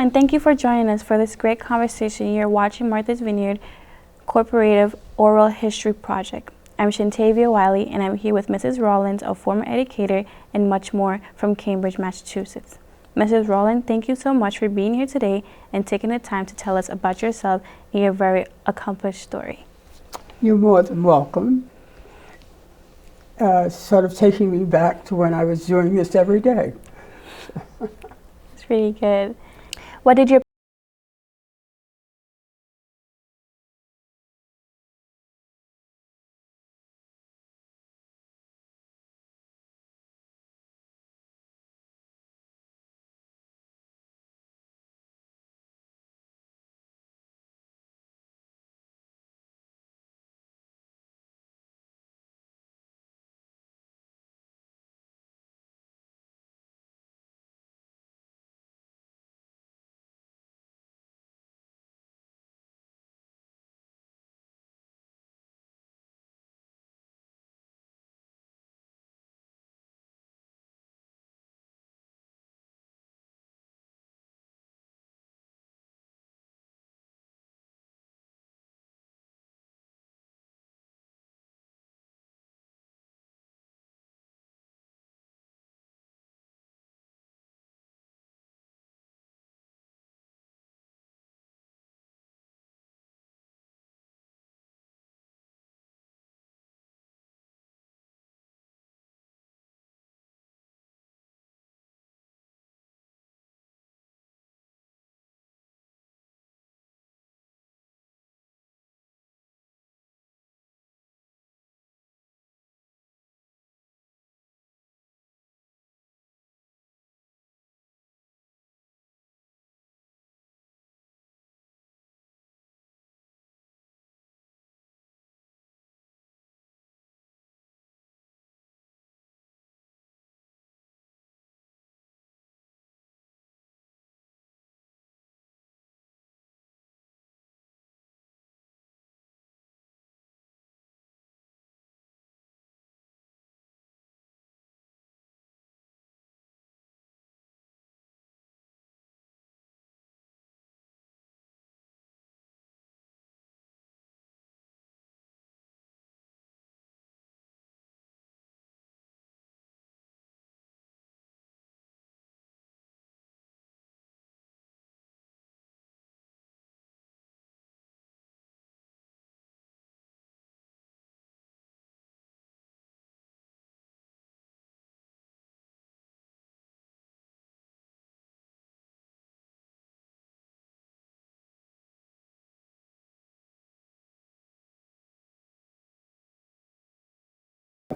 and thank you for joining us for this great conversation. You're watching Martha's Vineyard Cooperative Oral History Project. I'm Shantavia Whylly, and I'm here with Mrs. Rawlins, a former educator, and much more from Cambridge, Massachusetts. Mrs. Rawlins, thank you so much for being here today and taking the time to tell us about yourself and your very accomplished story. You're more than welcome. Sort of taking me back to when I was doing this every day. It's really good. What did your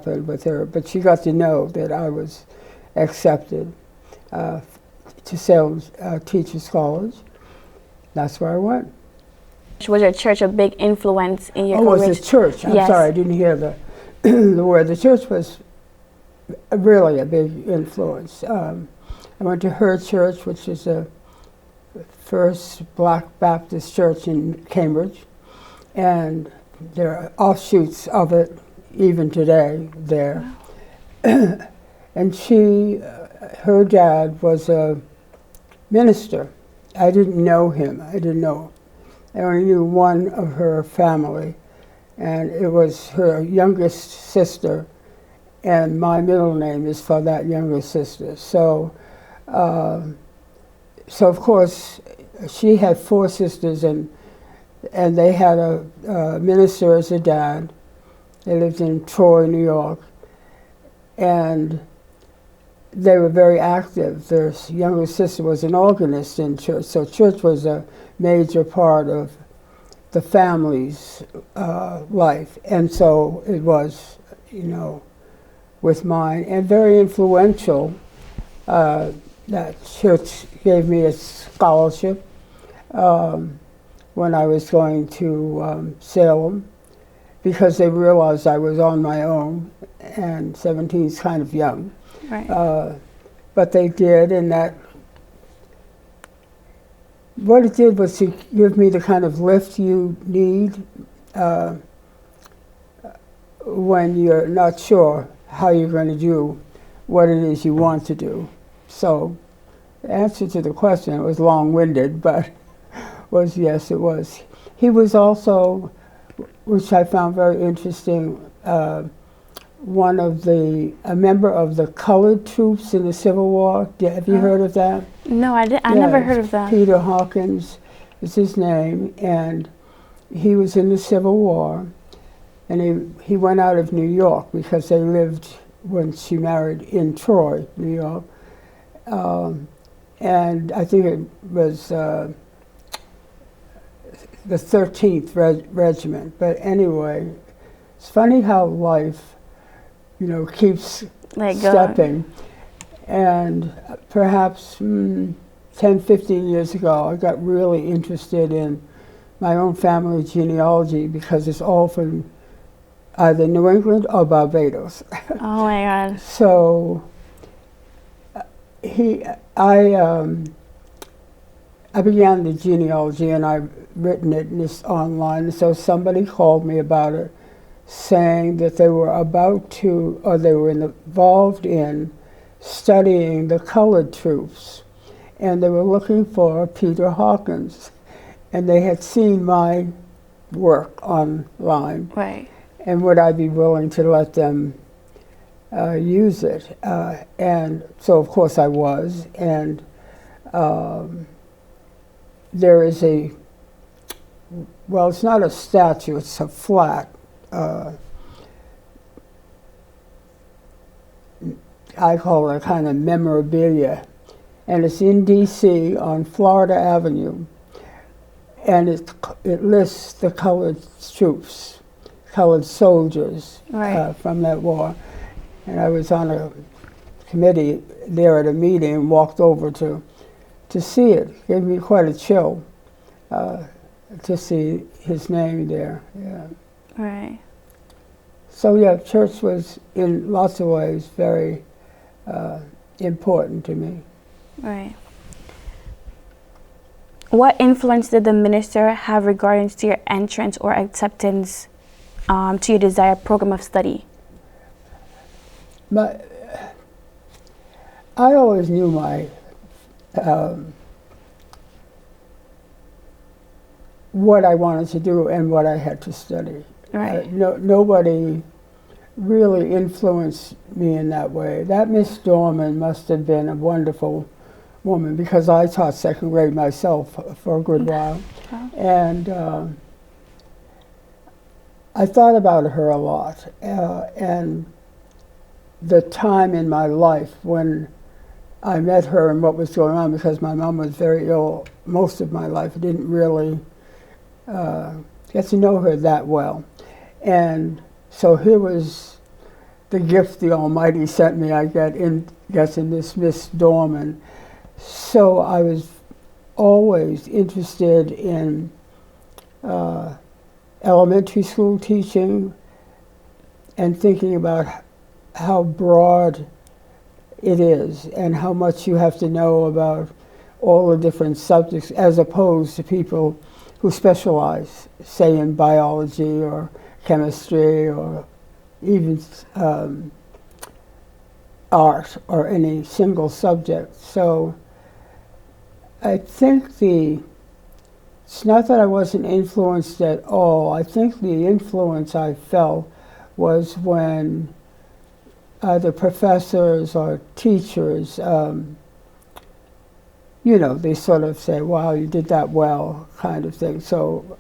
With her, but she got to know that I was accepted to Salem Teachers College. That's where I went. Was your church a big influence in your career? Oh, was the church? I'm sorry, I didn't hear the the word. The church was really a big influence. I went to her church, which is the first Black Baptist church in Cambridge, and there are offshoots of it even today there. Wow. And her dad was a minister. I didn't know him. I only knew one of her family, and it was her youngest sister, and my middle name is for that younger sister. So of course, she had 4 sisters, and they had a minister as a dad. They lived in Troy, New York, and they were very active. Their younger sister was an organist in church, so church was a major part of the family's life. And so it was, with mine, and very influential. That church gave me a scholarship when I was going to Salem, because they realized I was on my own, and 17 is kind of young. Right. But they did, and what it did was to give me the kind of lift you need when you're not sure how you're going to do what it is you want to do. So The answer to the question, it was long-winded, but was yes, it was. He was also, which I found very interesting, a member of the colored troops in the Civil War. Have you heard of that? No, I never heard of that. Peter Hawkins is his name, and he was in the Civil War, and he went out of New York because they lived, when she married, in Troy, New York. And I think it was the 13th Regiment. But anyway, it's funny how life, keeps stepping. And perhaps 10, 15 years ago, I got really interested in my own family genealogy because it's all from either New England or Barbados. Oh my God. So I began the genealogy, and I've written it online. So somebody called me about it, saying that they were they were involved in studying the colored troops, and they were looking for Peter Hawkins, and they had seen my work online. Right. And would I be willing to let them use it? And so, of course, I was. And there is it's not a statue, it's a flat. I call it kind of memorabilia. And it's in D.C. on Florida Avenue. And it lists the colored troops, colored soldiers from that war. And I was on a committee there at a meeting and walked over to see it. It gave me quite a chill to see his name there. Yeah. Right. So yeah, church was in lots of ways very important to me. Right. What influence did the minister have regarding to your entrance or acceptance to your desired program of study? I always knew what I wanted to do and what I had to study. Right. Nobody really influenced me in that way. That Miss Dorman must have been a wonderful woman, because I taught second grade myself for a good while. And I thought about her a lot. And the time in my life when I met her and what was going on, because my mom was very ill most of my life. I didn't really get to know her that well. And so here was the gift the Almighty sent me, I guess, in this Miss Dorman. So I was always interested in elementary school teaching and thinking about how broad it is and how much you have to know about all the different subjects, as opposed to people who specialize, say, in biology or chemistry or even art or any single subject. So I think it's not that I wasn't influenced at all. I think the influence I felt was when either professors or teachers, they sort of say, wow, you did that well, kind of thing. So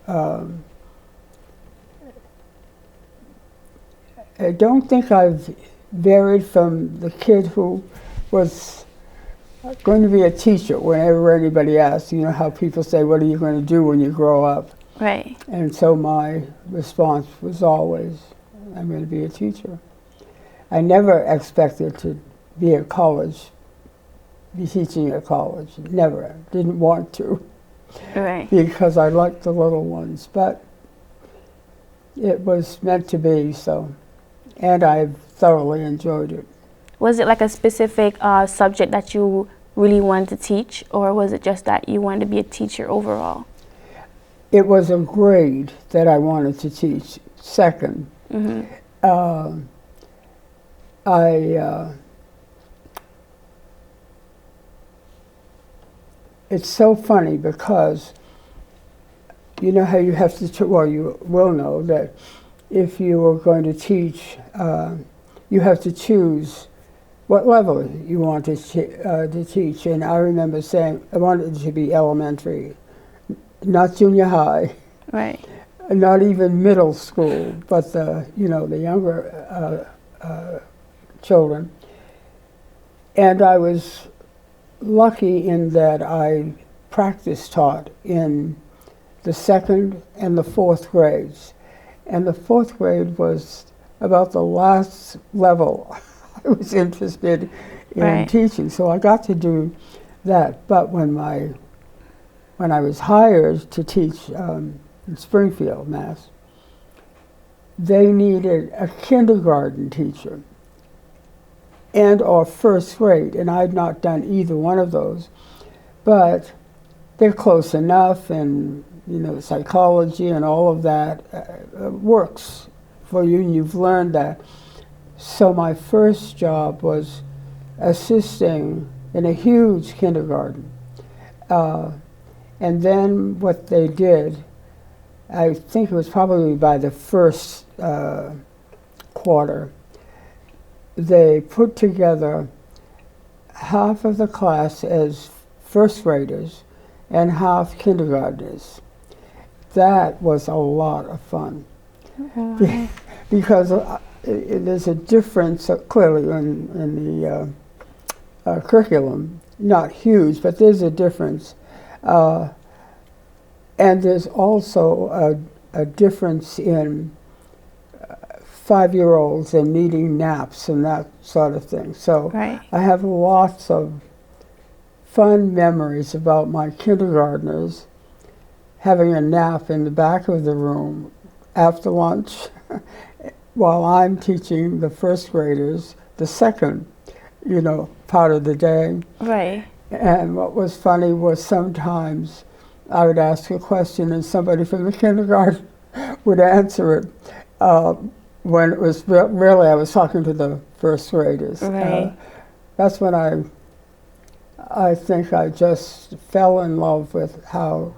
I don't think I've varied from the kid who was going to be a teacher whenever anybody asks, how people say, what are you going to do when you grow up? Right. And so my response was always, I'm going to be a teacher. I never expected to be at college, be teaching at college. Never. Didn't want to. Right. Because I liked the little ones. But it was meant to be, so. And I've thoroughly enjoyed it. Was it like a specific subject that you really wanted to teach, or was it just that you wanted to be a teacher overall? It was a grade that I wanted to teach, second. Mm-hmm. it's so funny because you know how you have to, well, you will know that if you are going to teach, you have to choose what level you want to teach. And I remember saying I wanted it to be elementary, not junior high, Right. not even middle school, but the younger children. And I was lucky in that I practice taught in the 2nd and the 4th grades. And the 4th grade was about the last level I was interested in teaching. So I got to do that. But when I was hired to teach in Springfield, Mass, they needed a kindergarten teacher and or 1st grade, and I'd not done either one of those. But they're close enough, and psychology and all of that works for you, and you've learned that. So my first job was assisting in a huge kindergarten. And then what they did, I think it was probably by the 1st quarter, they put together half of the class as 1st graders and half kindergartners. That was a lot of fun. Because there's a difference clearly in the curriculum, not huge, but there's a difference. And there's also a difference in 5-year-olds and needing naps and that sort of thing. So I have lots of fun memories about my kindergartners having a nap in the back of the room after lunch while I'm teaching the 1st graders the 2nd, part of the day. Right. And what was funny was sometimes I would ask a question and somebody from the kindergarten would answer it when it was really I was talking to the 1st graders. Right. That's when I think I just fell in love with how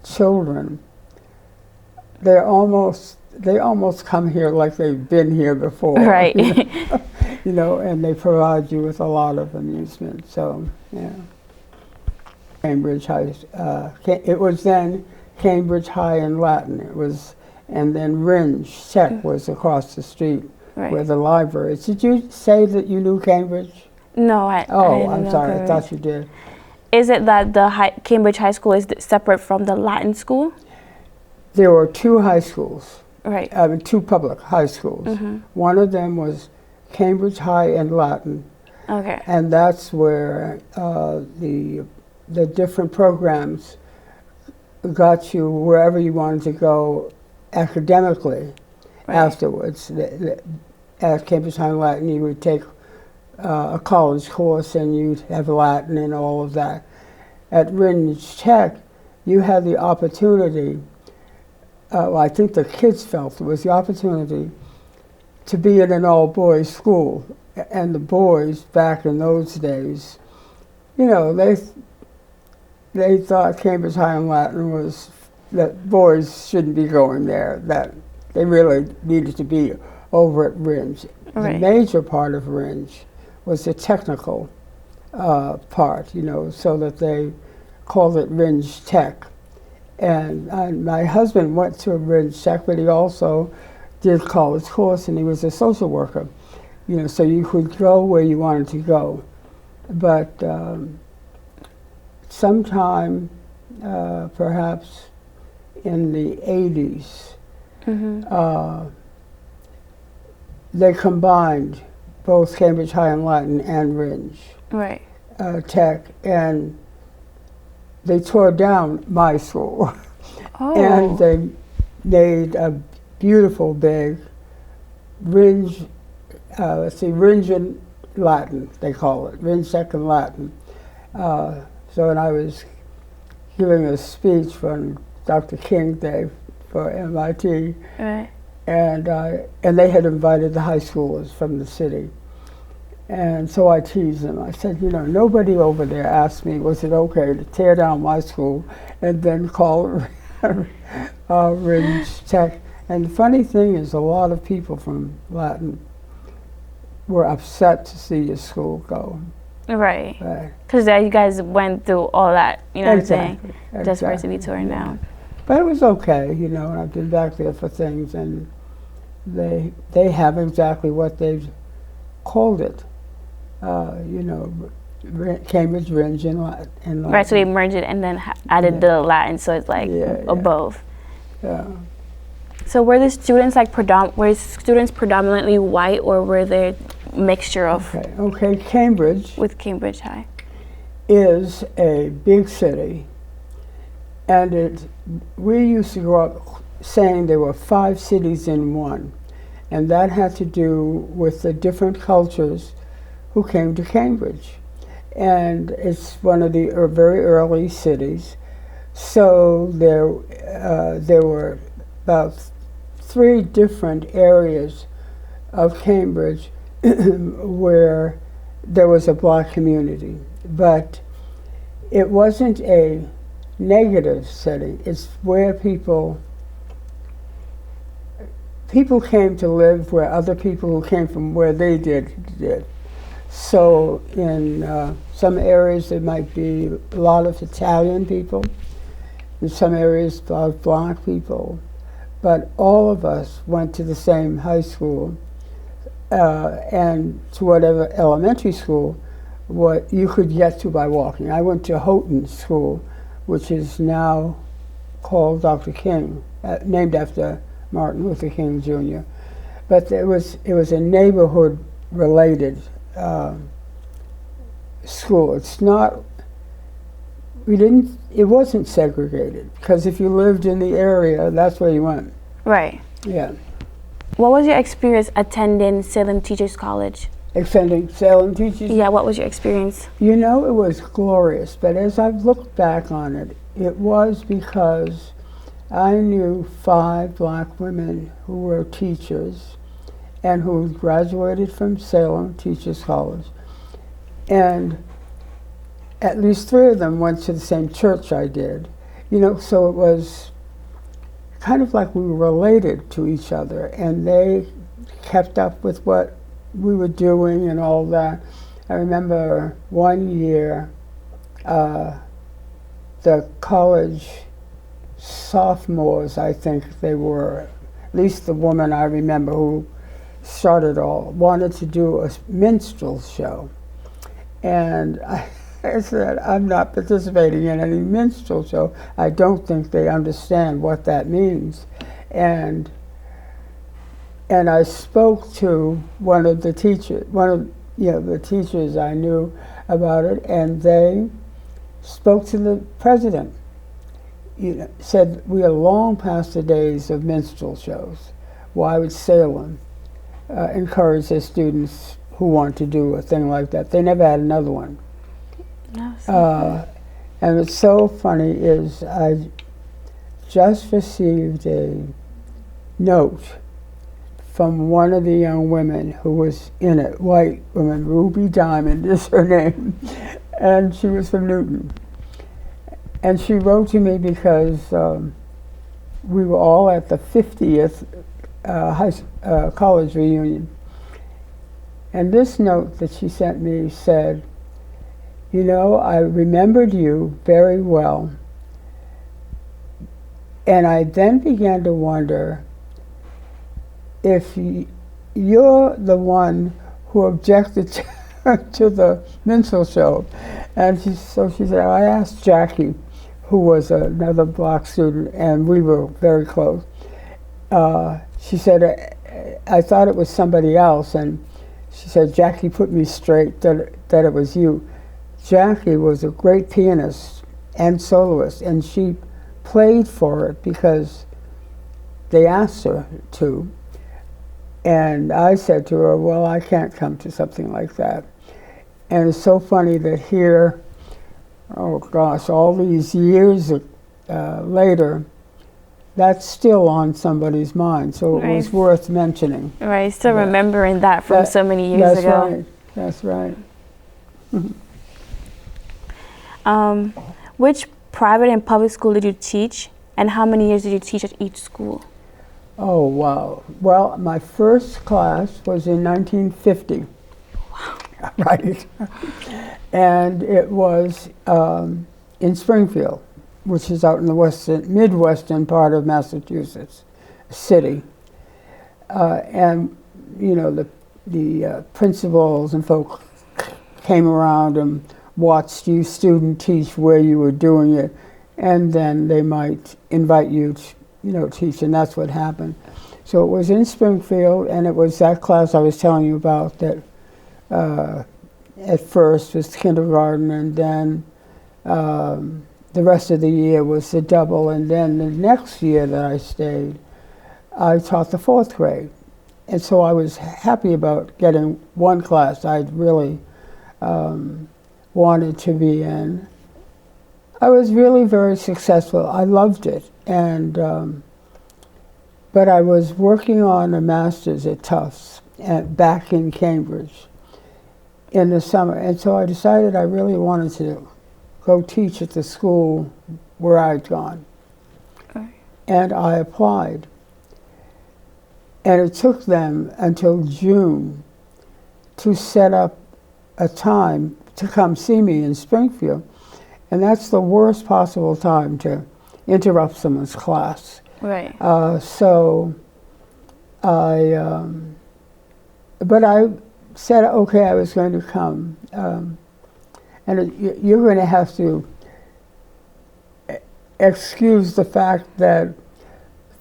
children, they almost come here like they've been here before. Right. And they provide you with a lot of amusement. So, yeah. Cambridge High, it was then Cambridge High in Latin. It was, and then Ringe Tech was across the street where the library is. Did you say that you knew Cambridge? No, I'm sorry, I thought you did. Is it that the Cambridge High School is separate from the Latin school? There were 2 high schools. Right. 2 public high schools. Mm-hmm. One of them was Cambridge High and Latin. Okay. And that's where the different programs got you wherever you wanted to go academically afterwards. At Cambridge High and Latin, you would take a college course and you'd have Latin and all of that. At Ringe Tech, you had the opportunity, I think the kids felt it was the opportunity to be in an all-boys school. And the boys, back in those days, they thought Cambridge High and Latin was, that boys shouldn't be going there, that they really needed to be over at Ringe. The major part of Ringe was the technical part, so that they called it Ringe Tech. And my husband went to Ringe Tech, but he also did college course, and he was a social worker, so you could go where you wanted to go. But sometime, perhaps in the 80s, they combined both Cambridge High and Latin and Ringe Tech, and they tore down my school. And they made a beautiful big Ringe, Ringe and Latin, they call it, Ringe Tech and Latin. So when I was giving a speech from Dr. King Day for MIT, and they had invited the high schoolers from the city. And so I teased him. I said, you know, nobody over there asked me, was it okay to tear down my school and then call Ridge Tech? And the funny thing is, a lot of people from Latin were upset to see your school go. Right. Right. Because you guys went through all that, you know Exactly. what I'm saying? Just for it to be torn down. But it was okay, you know, and I've been back there for things, and they have exactly what they've called it. You know, Cambridge, Ringe, and Latin. Right, so they merged it and then added the Latin, so it's like both. Yeah. So were the students like predominantly white, or were there mixture of? Okay. Cambridge. With Cambridge High. Is a big city, and we used to grow up saying there were 5 cities in one, and that had to do with the different cultures who came to Cambridge. And it's one of the very early cities. So there were about 3 different areas of Cambridge where there was a black community. But it wasn't a negative setting. It's where people came to live where other people who came from where they did. So in some areas there might be a lot of Italian people, in some areas a lot of black people, but all of us went to the same high school and to whatever elementary school what you could get to by walking. I went to Houghton School, which is now called Dr. King, named after Martin Luther King Jr. But it was a neighborhood-related school. It wasn't segregated, because if you lived in the area, that's where you went. Right. Yeah. What was your experience attending Salem Teachers College? Attending Salem Teachers? Yeah, what was your experience? You know, it was glorious, but as I've looked back on it, it was because I knew 5 black women who were teachers and who graduated from Salem Teachers College. And at least 3 of them went to the same church I did. You know, so it was kind of like we were related to each other, and they kept up with what we were doing and all that. I remember one year, the college sophomores, I think they were, at least the woman I remember who started all, wanted to do a minstrel show. And I said, I'm not participating in any minstrel show. I don't think they understand what that means. And I spoke to one of the teachers, the teachers I knew about it, and they spoke to the president. Said, we are long past the days of minstrel shows. Why would Salem encourage their students who want to do a thing like that? They never had another one. No, and what's so funny is I just received a note from one of the young women who was in it, white woman, Ruby Diamond is her name, and she was from Newton. And she wrote to me because we were all at the 50th college reunion. And this note that she sent me said, you know, I remembered you very well, and I then began to wonder if you're the one who objected to the minstrel show. And so she said, I asked Jackie, who was another black student, and we were very close. She said, I thought it was somebody else, and she said, Jackie put me straight that it was you. Jackie was a great pianist and soloist, and she played for it because they asked her to. And I said to her, well, I can't come to something like that. And it's so funny that here, oh gosh, all these years later, that's still on somebody's mind, so it was worth mentioning. Right, still remembering that from so many years ago. Right. That's right. Which private and public school did you teach, and how many years did you teach at each school? Oh, wow. Well, my first class was in 1950. Wow. Right. And it was in Springfield, which is out in the midwestern part of Massachusetts city. And, you know, the principals and folk came around and watched you student teach where you were doing it, and then they might invite you to, you know, teach, and that's what happened. So it was in Springfield, and it was that class I was telling you about that at first was kindergarten, and then the rest of the year was the double, and then the next year that I stayed, I taught the 4th grade. And so I was happy about getting one class I'd really wanted to be in. I was really very successful. I loved it. And but I was working on a master's at Tufts back in Cambridge in the summer. And so I decided I really wanted to go teach at the school where I'd gone. Okay. And I applied. And it took them until June to set up a time to come see me in Springfield. And that's the worst possible time to interrupt someone's class. Right. So but I said, okay, I was going to come. And you're going to have to excuse the fact that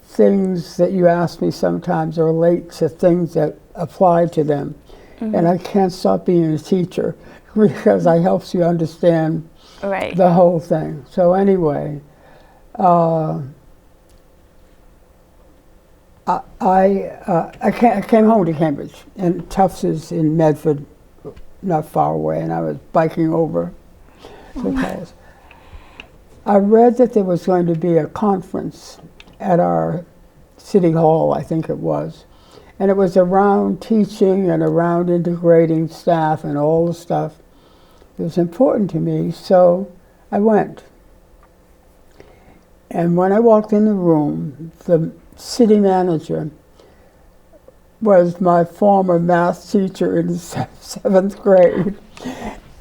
things that you ask me sometimes relate to things that apply to them. Mm-hmm. And I can't stop being a teacher because I helps you understand the whole thing. So anyway, I came home to Cambridge, and Tufts is in Medford, not far away, and I was biking over the coast. I read that there was going to be a conference at our city hall, I think it was, and it was around teaching and around integrating staff and all the stuff. It was important to me, so I went. And when I walked in the room, the city manager was my former math teacher in the 7th grade,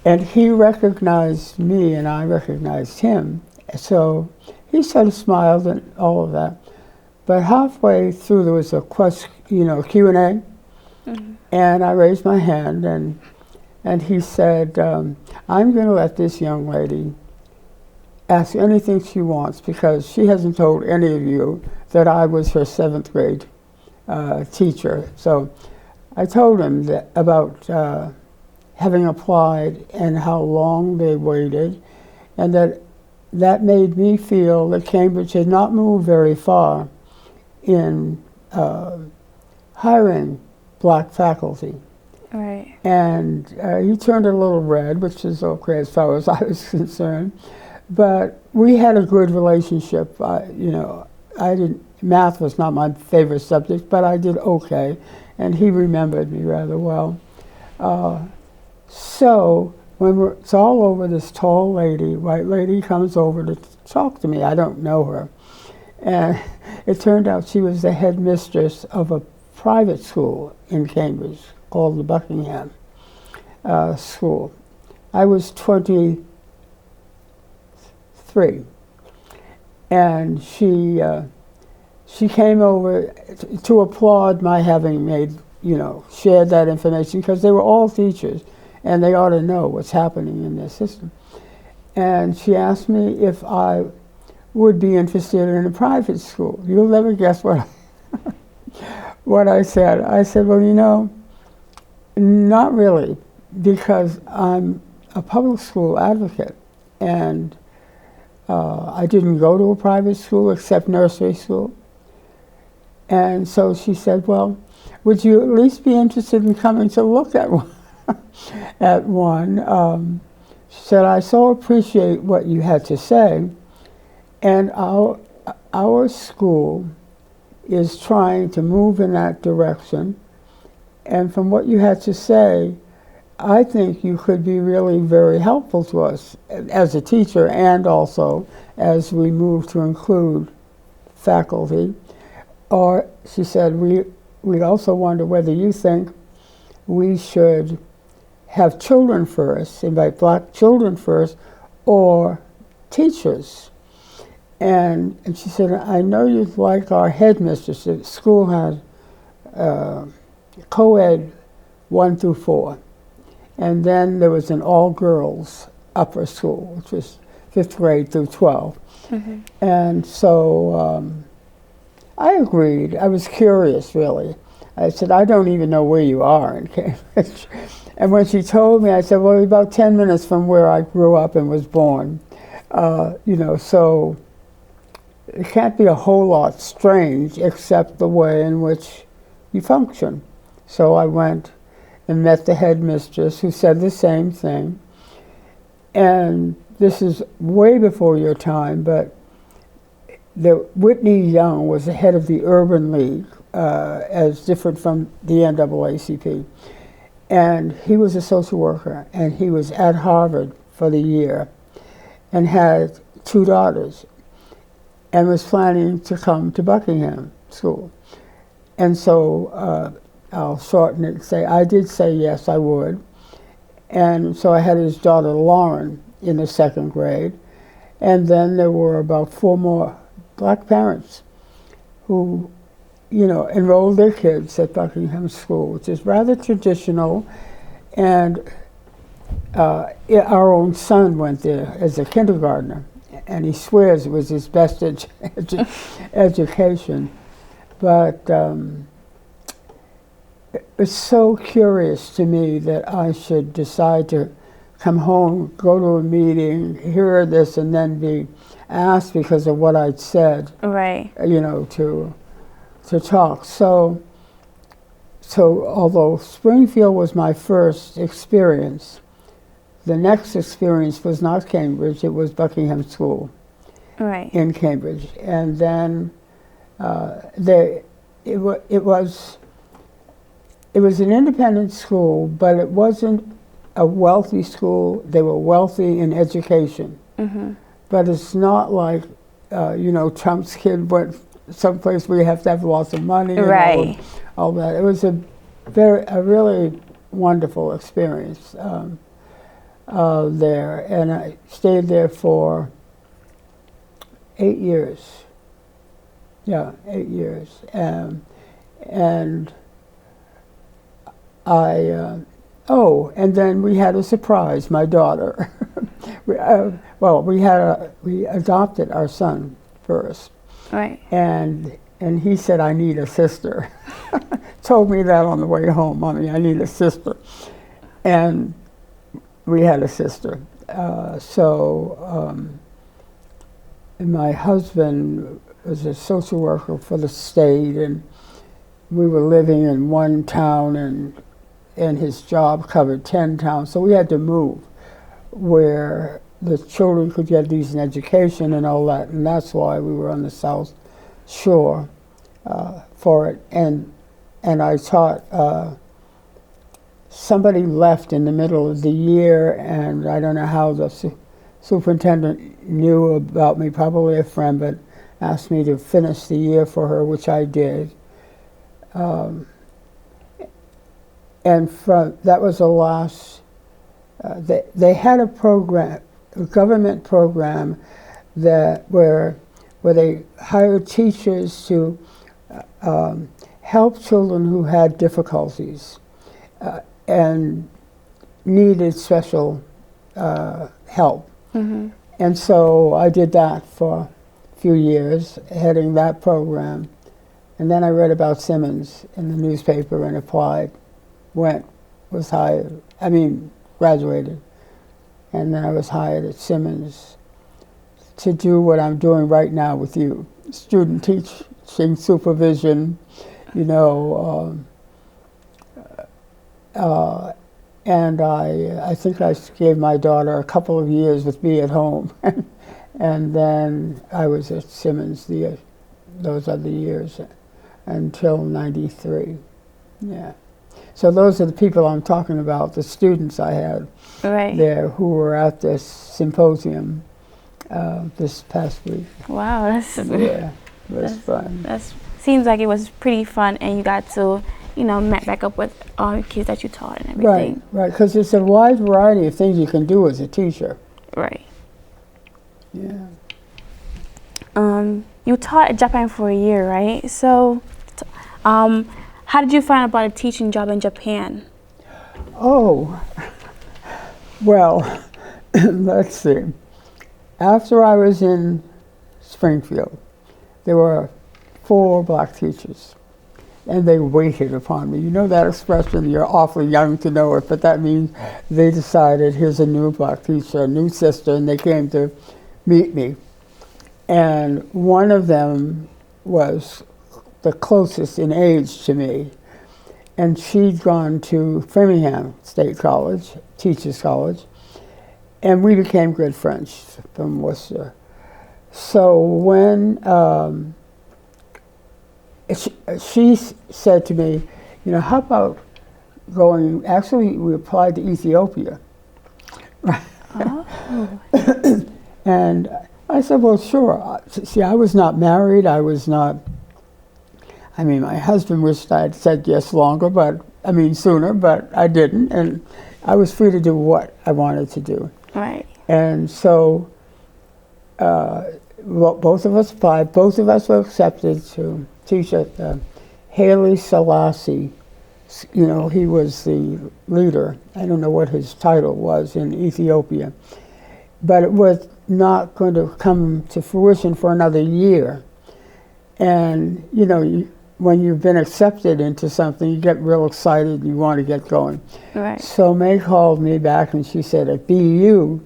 and he recognized me and I recognized him. So he sort of smiled and all of that. But halfway through there was a Q&A, mm-hmm. and I raised my hand, and he said, I'm going to let this young lady ask anything she wants because she hasn't told any of you that I was her 7th grade teacher. So I told him that about having applied and how long they waited, and that made me feel that Cambridge had not moved very far in hiring black faculty. Right. And he turned a little red, which is okay as far as I was concerned. But we had a good relationship. Math was not my favorite subject, but I did okay, and he remembered me rather well. So when it's all over, this tall lady, white lady, comes over to talk to me. I don't know her. And it turned out she was the headmistress of a private school in Cambridge called the Buckingham School. I was 23, and she came over to applaud my having shared that information, because they were all teachers and they ought to know what's happening in their system. And she asked me if I would be interested in a private school. You'll never guess what I said. I said, well, not really, because I'm a public school advocate, and I didn't go to a private school except nursery school. And so she said, well, would you at least be interested in coming to look at one? She said, I so appreciate what you had to say, and our school is trying to move in that direction. And from what you had to say, I think you could be really very helpful to us as a teacher, and also as we move to include faculty. Or she said, we also wonder whether you think we should have children first, invite black children first, or teachers. And she said, I know you'd like our headmistress. The school had co-ed 1 through 4. And then there was an all-girls upper school, which was 5th grade through 12. Mm-hmm. And so I agreed. I was curious, really. I said, I don't even know where you are in Cambridge. And when she told me, I said, well, about 10 minutes from where I grew up and was born. So it can't be a whole lot strange except the way in which you function. So I went and met the headmistress, who said the same thing. And this is way before your time, but Whitney Young was the head of the Urban League, as different from the NAACP. And he was a social worker, and he was at Harvard for the year, and had 2 daughters, and was planning to come to Buckingham School. And so I'll shorten it and say, I did say yes, I would. And so I had his daughter Lauren in the 2nd grade. And then there were about 4 more black parents who, enrolled their kids at Buckingham School, which is rather traditional. And our own son went there as a kindergartner, and he swears it was his best education. But it's so curious to me that I should decide to come home, go to a meeting, hear this, and then be asked because of what I'd said, right? To talk. So although Springfield was my first experience, the next experience was not Cambridge; it was Buckingham School, right, in Cambridge. And then it was an independent school, but it wasn't a wealthy school. They were wealthy in education. Mm-hmm. But it's not like, Trump's kid went someplace where you have to have lots of money. Right. And all that. It was a really wonderful experience there. And I stayed there for 8 years. Yeah, 8 years. And and then we had a surprise, my daughter. we adopted our son first. Right. And he said, I need a sister. Told me that on the way home, Mommy, I need a sister. And we had a sister. And my husband was a social worker for the state, and we were living in one town, and his job covered 10 towns, so we had to move where the children could get decent education and all that, and that's why we were on the South Shore for it. And I taught, somebody left in the middle of the year, and I don't know how the superintendent knew about me, probably a friend, but asked me to finish the year for her, which I did. And that was the last, they had a program, a government program where they hired teachers to help children who had difficulties and needed special help. Mm-hmm. And so I did that for a few years, heading that program. And then I read about Simmons in the newspaper and applied, was hired, graduated. And then I was hired at Simmons to do what I'm doing right now with you, student teaching supervision, and I think I gave my daughter a couple of years with me at home. And then I was at Simmons those other years until '93. Yeah. So those are the people I'm talking about, the students I had there who were at this symposium this past week. Wow, that's it was fun. That seems like it was pretty fun, and you got to, you know, met back up with all the kids that you taught and everything. Right, because there's a wide variety of things you can do as a teacher. Right. Yeah. You taught in Japan for a year, right? So, how did you find about a teaching job in Japan? Oh, well, let's see. After I was in Springfield, there were 4 black teachers, and they waited upon me. You know that expression, you're awfully young to know it, but that means they decided, here's a new black teacher, a new sister, and they came to meet me. And one of them was the closest in age to me, and she'd gone to Framingham State College, Teachers College, and we became good friends from Worcester. So when she said to me, you know, how about going, actually we applied to Ethiopia. Oh. And I said, well, sure. See, I was not married, I was not, I mean, my husband wished I had said yes sooner, but I didn't, and I was free to do what I wanted to do. Right. And so both of us applied, both of us were accepted to teach at Haile Selassie. You know, he was the leader. I don't know what his title was in Ethiopia, but it was not going to come to fruition for another year. And, you know, when you've been accepted into something, you get real excited and you want to get going. Right. So May called me back and she said, at BU,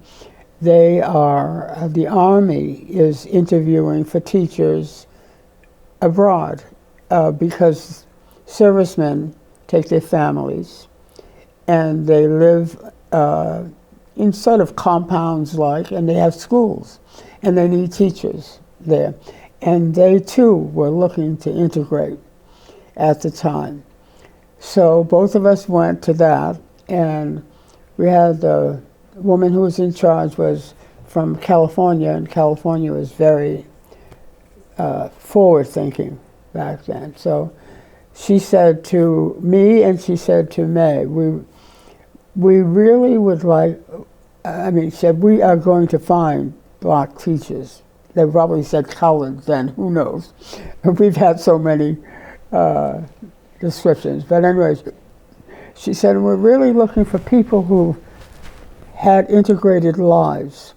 they are, the Army is interviewing for teachers abroad because servicemen take their families and they live in sort of compounds like, and they have schools and they need teachers there. And they too were looking to integrate at the time. So both of us went to that, and we had the woman who was in charge was from California, and California was very forward-thinking back then. So she said to me and she said to May, we really would like, she said, we are going to find black teachers. They probably said colored then, who knows? We've had so many descriptions. But anyways, she said, we're really looking for people who had integrated lives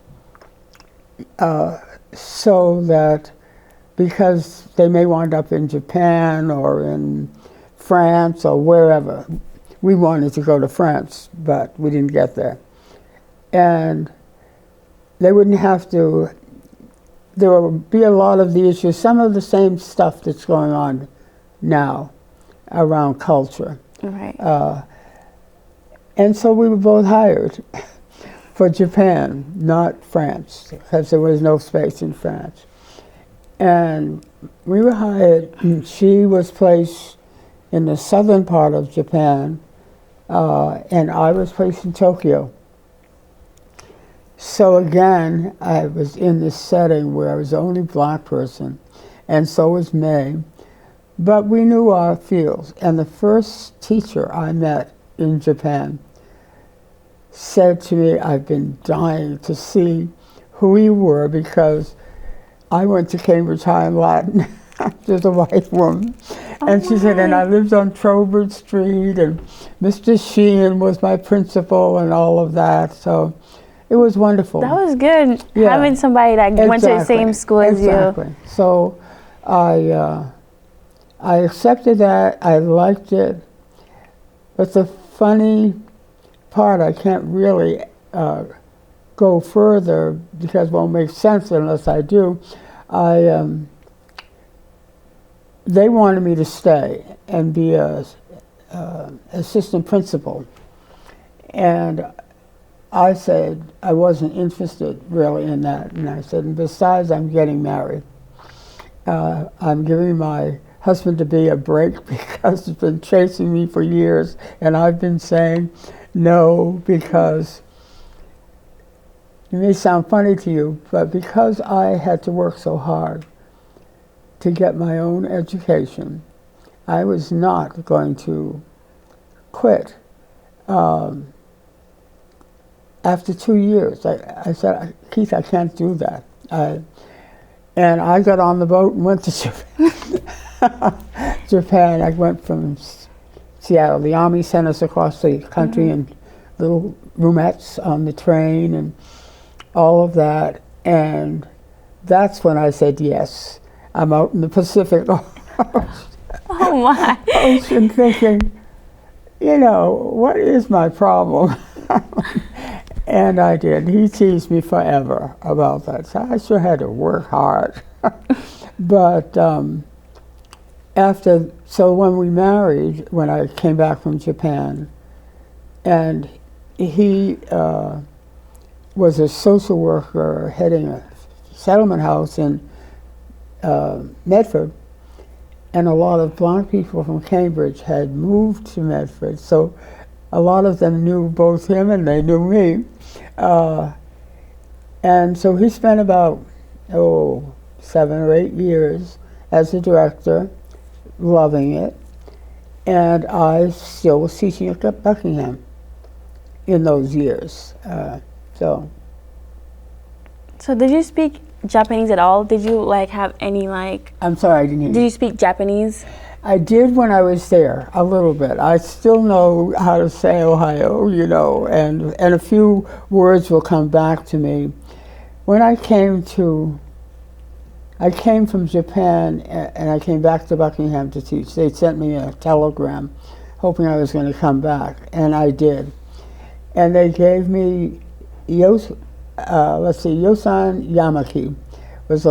so that, because they may wind up in Japan or in France or wherever. We wanted to go to France, but we didn't get there. And they wouldn't have to, there will be a lot of the issues, some of the same stuff that's going on now around culture. Right. And so we were both hired for Japan, not France, because there was no space in France. And we were hired, she was placed in the southern part of Japan, and I was placed in Tokyo. So again, I was in this setting where I was the only black person, and so was May. But we knew our fields. And the first teacher I met in Japan said to me, I've been dying to see who you were because I went to Cambridge High in Latin. She's a white woman. And she said, and I lived on Trowbridge Street, and Mr. Sheehan was my principal and all of that. So it was wonderful. That was good, having somebody that went to the same school as you. So I accepted that, I liked it, but the funny part, I can't really go further because it won't make sense unless I do. They wanted me to stay and be a assistant principal, and I said I wasn't interested really in that, and I said, and besides, I'm getting married. I'm giving my husband-to-be a break because he's been chasing me for years, and I've been saying no because it may sound funny to you, but because I had to work so hard to get my own education, I was not going to quit. After 2 years, I said, Keith, I can't do that. And I got on the boat and went to Japan. Japan. I went from Seattle. The Army sent us across the country in little roomettes on the train and all of that. And that's when I said, yes, I'm out in the Pacific Ocean thinking, you know, what is my problem? And I did. He teased me forever about that. So I sure had to work hard. But so when we married, when I came back from Japan, and he was a social worker heading a settlement house in Medford, and a lot of blonde people from Cambridge had moved to Medford, so a lot of them knew both him and they knew me. And so he spent about 7 or 8 years as a director, loving it, and I still was teaching at Buckingham in those years. So did you speak Japanese at all? Did you have any I'm sorry, I didn't hear you. Did you speak Japanese? I did when I was there, a little bit. I still know how to say Ohio, you know, and a few words will come back to me. When I came from Japan and I came back to Buckingham to teach. They sent me a telegram hoping I was going to come back, and I did. And they gave me, Yosan Yamaki was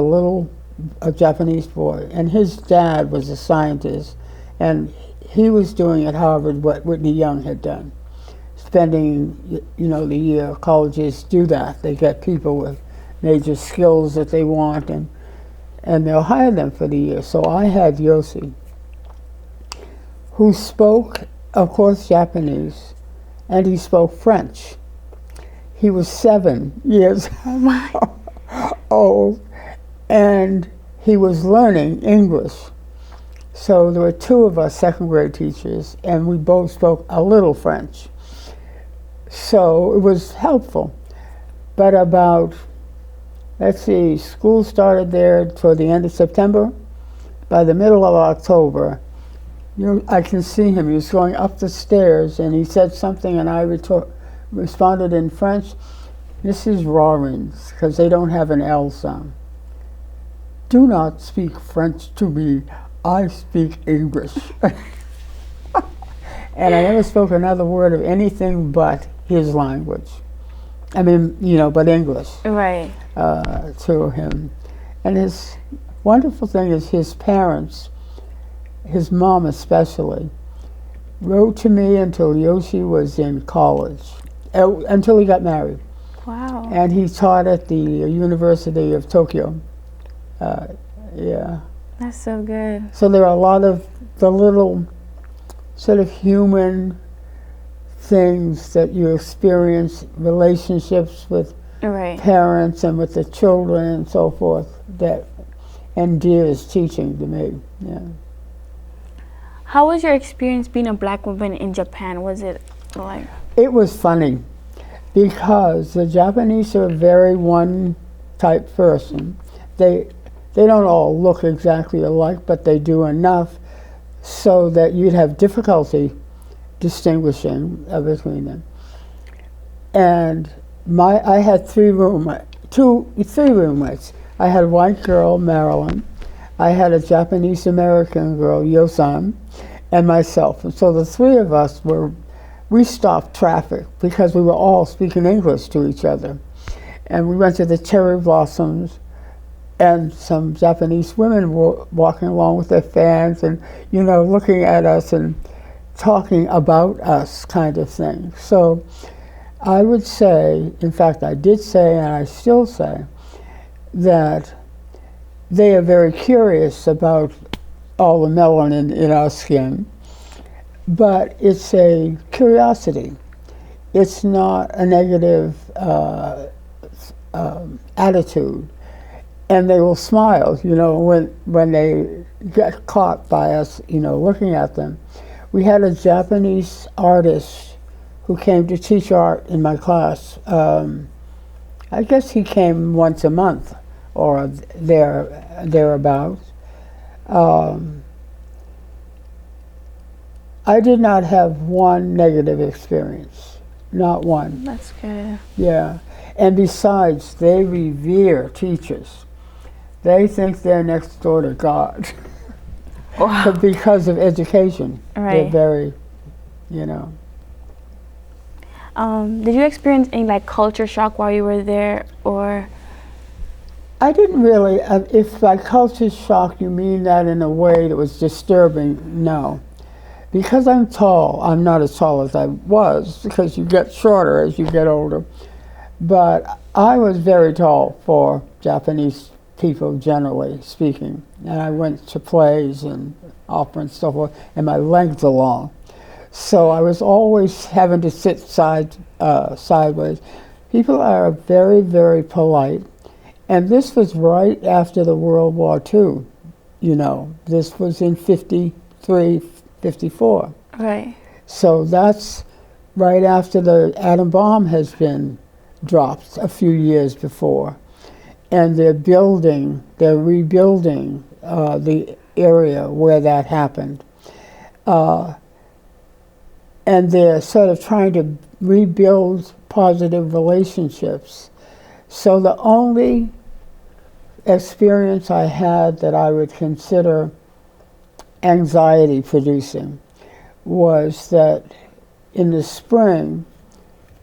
a Japanese boy, and his dad was a scientist, and he was doing at Harvard what Whitney Young had done, spending, you know, the year. Colleges do that. They get people with major skills that they want, and they'll hire them for the year. So I had Yosi, who spoke, of course, Japanese, and he spoke French. He was 7 years old, and he was learning English. So there were 2 of us second grade teachers, and we both spoke a little French. So it was helpful. But about, school started there toward the end of September. By the middle of October, I can see him. He was going up the stairs, and he said something, and I responded in French, "Mrs. Rawlins," because they don't have an L sound. "Do not speak French to me. I speak English." And I never spoke another word of anything but his language. I mean, you know, but English. Right. To him. And his wonderful thing is his parents, his mom especially, wrote to me until Yoshi was in college, until he got married. Wow. And he taught at the University of Tokyo. Yeah. That's so good. So there are a lot of the little sort of human things that you experience, relationships with parents and with the children and so forth, that endears teaching to me. Yeah. How was your experience being a black woman in Japan? Was it like? It was funny because the Japanese are a very one type person. They don't all look exactly alike, but they do enough so that you'd have difficulty distinguishing between them. And I had three roommates. I had a white girl, Marilyn. I had a Japanese American girl, Yosan, and myself. And so the 3 of us we stopped traffic because we were all speaking English to each other. And we went to the cherry blossoms, and some Japanese women were walking along with their fans and, you know, looking at us and talking about us, kind of thing. So I would say, in fact, I did say, and I still say, that they are very curious about all the melanin in our skin, but it's a curiosity. It's not a negative attitude. And they will smile, you know, when they get caught by us, you know, looking at them. We had a Japanese artist who came to teach art in my class. I guess he came once a month or thereabouts. I did not have one negative experience, not one. That's good. Yeah, and besides, they revere teachers. They think they're next door to God. Wow. Because of education. Right. They're very, you know. Did you experience any like culture shock while you were there, or? I didn't really, if by culture shock you mean that in a way that was disturbing, no. Because I'm tall, I'm not as tall as I was, because you get shorter as you get older. But I was very tall for Japanese people, generally speaking. And I went to plays and opera and so forth, and my legs are long. So I was always having to sit sideways. People are very, very polite. And this was right after the World War II, you know. This was in 53, 54. Right. So that's right after the atom bomb has been dropped a few years before. And they're rebuilding the area where that happened. And they're sort of trying to rebuild positive relationships. So the only experience I had that I would consider anxiety producing was that in the spring,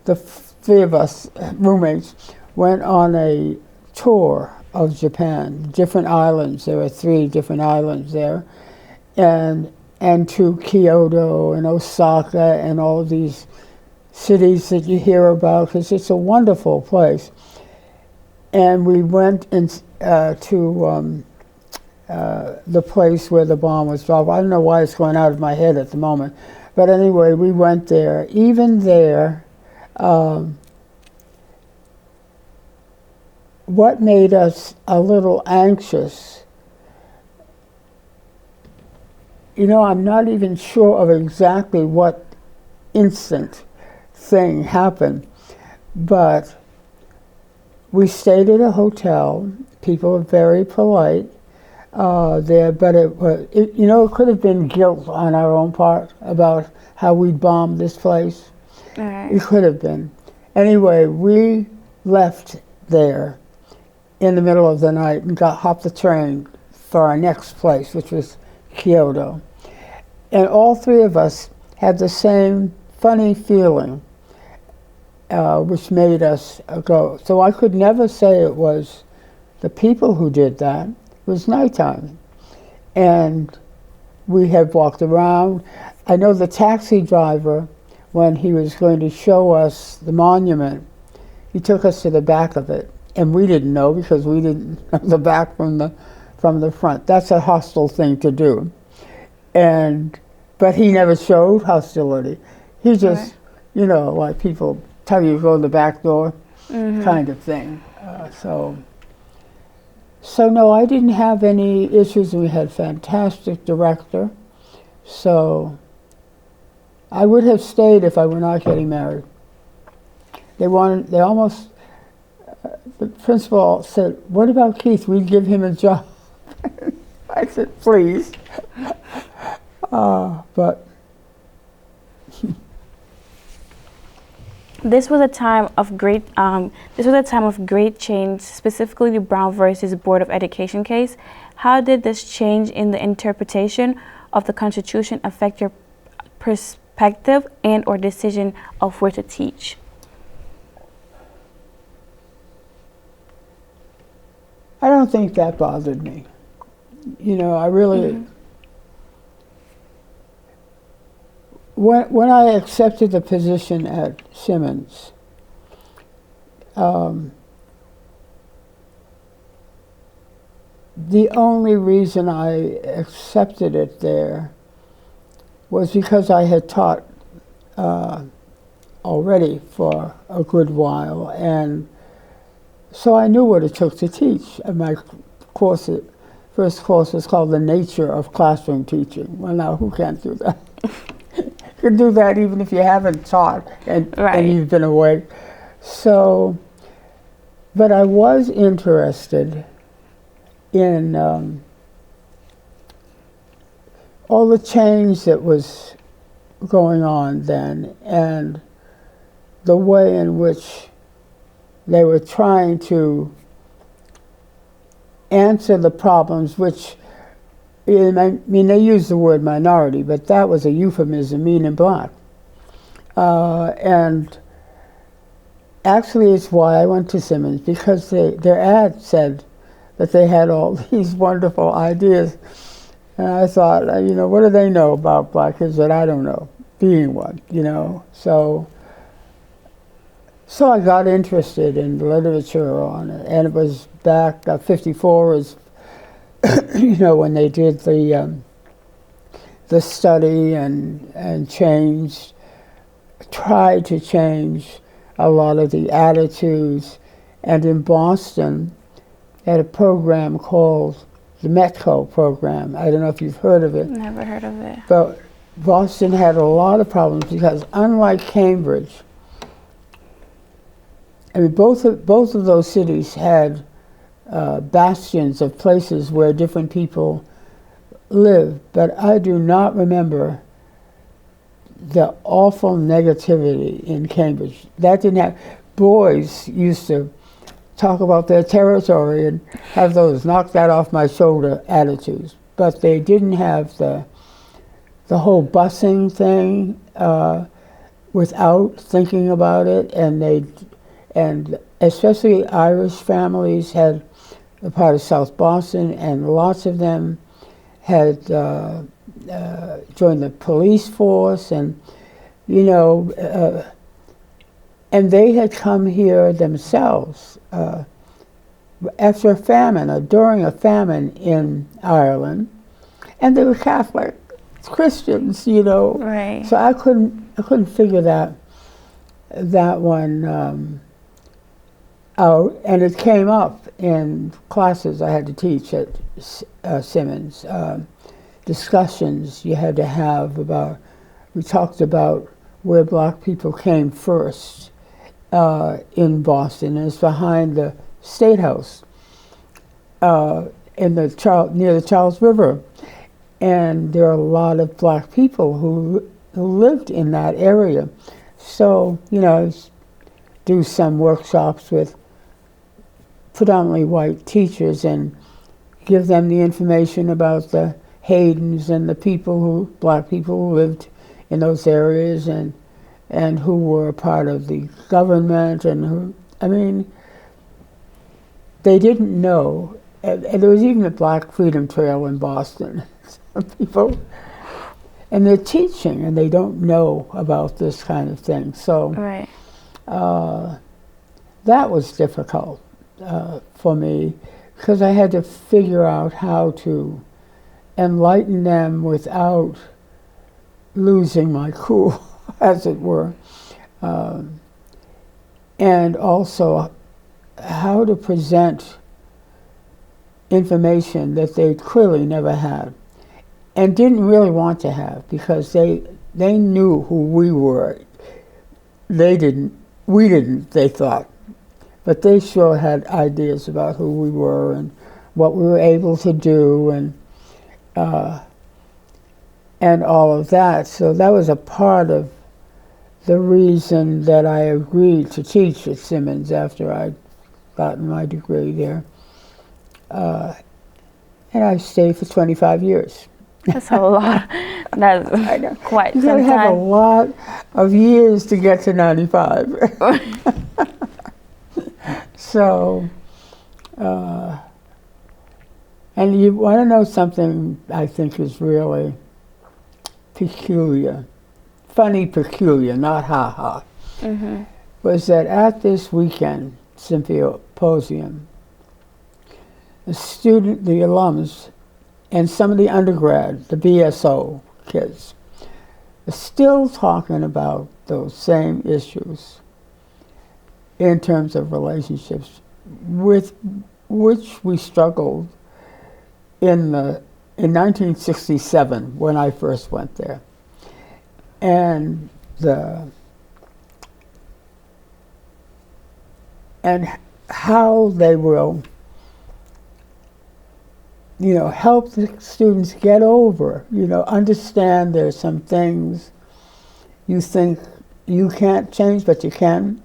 the three of us roommates went on a tour of Japan, different islands. There were 3 different islands there, and to Kyoto and Osaka and all of these cities that you hear about, because it's a wonderful place. And we went to the place where the bomb was dropped. I don't know why it's going out of my head at the moment. But anyway, we went there. Even there, what made us a little anxious, you know, I'm not even sure of exactly what instant thing happened, but we stayed at a hotel. People were very polite there, but you know, it could have been guilt on our own part about how we bombed this place. All right. It could have been. Anyway, we left there in the middle of the night and hopped the train for our next place, which was Kyoto. And all 3 of us had the same funny feeling, which made us go. So I could never say it was the people who did that. It was nighttime. And we had walked around. I know the taxi driver, when he was going to show us the monument, he took us to the back of it. And we didn't know, because we didn't know the back from the front. That's a hostile thing to do. But he never showed hostility. He just, you know, like people tell you to go to the back door, kind of thing. So no, I didn't have any issues. We had fantastic director. So I would have stayed if I were not getting married. The principal said, "What about Keith? We'd give him a job." I said, "Please." But This was a time of great. This was a time of great change, specifically the Brown versus Board of Education case. How did this change in the interpretation of the Constitution affect your perspective and/or decision of where to teach? I don't think that bothered me. You know, I really. When I accepted the position at Simmons, the only reason I accepted it there was because I had taught already for a good while, and so I knew what it took to teach. And my course, first course was called The Nature of Classroom Teaching. Well, now who can't do that? You can do that even if you haven't taught and you've been away. So, but I was interested in all the change that was going on then, and the way in which they were trying to answer the problems, which, I mean, they used the word minority, but that was a euphemism, meaning black. And actually it's why I went to Simmons, because their ad said that they had all these wonderful ideas. And I thought, you know, what do they know about black kids that I don't know, being one, you know? So I got interested in the literature on it, and it was back, 54 is, you know, when they did the study and tried to change a lot of the attitudes. And in Boston, they had a program called the METCO program. I don't know if you've heard of it. Never heard of it. But Boston had a lot of problems because, unlike Cambridge, I mean, both of those cities had bastions of places where different people lived, but I do not remember the awful negativity in Cambridge. That didn't have, boys used to talk about their territory and have those knock that off my shoulder attitudes, but they didn't have the whole busing thing without thinking about it, and especially Irish families had a part of South Boston, and lots of them had joined the police force, and, you know, and they had come here themselves after a famine, or during a famine in Ireland, and they were Catholic Christians, you know. Right. So I couldn't figure that one out, and it came up in classes I had to teach at Simmons. Discussions you had to have about, we talked about where black people came first in Boston, and it's behind the State House in near the Charles River. And there are a lot of black people who lived in that area. So, you know, do some workshops with predominantly white teachers and give them the information about the Haydens and the black people who lived in those areas and who were a part of the government, and who, I mean, they didn't know. And there was even a Black Freedom Trail in Boston. Some people, and they're teaching and they don't know about this kind of thing. So Right. That was difficult for me, because I had to figure out how to enlighten them without losing my cool, as it were, and also how to present information that they clearly never had and didn't really want to have, because they knew who we were. We didn't, they thought. But they sure had ideas about who we were and what we were able to do, and all of that. So that was a part of the reason that I agreed to teach at Simmons after I'd gotten my degree there. And I stayed for 25 years. That's a lot. That's I know. quite You some gotta have a time. lot of years to get to 95. So, and you want to know something I think is really peculiar, funny peculiar, not ha-ha, was that at this weekend symposium, the alums, and some of the undergrad, the BSO kids, are still talking about those same issues in terms of relationships with which we struggled in 1967 when I first went there. And how they will, help the students get over, understand there's some things you think you can't change, but you can,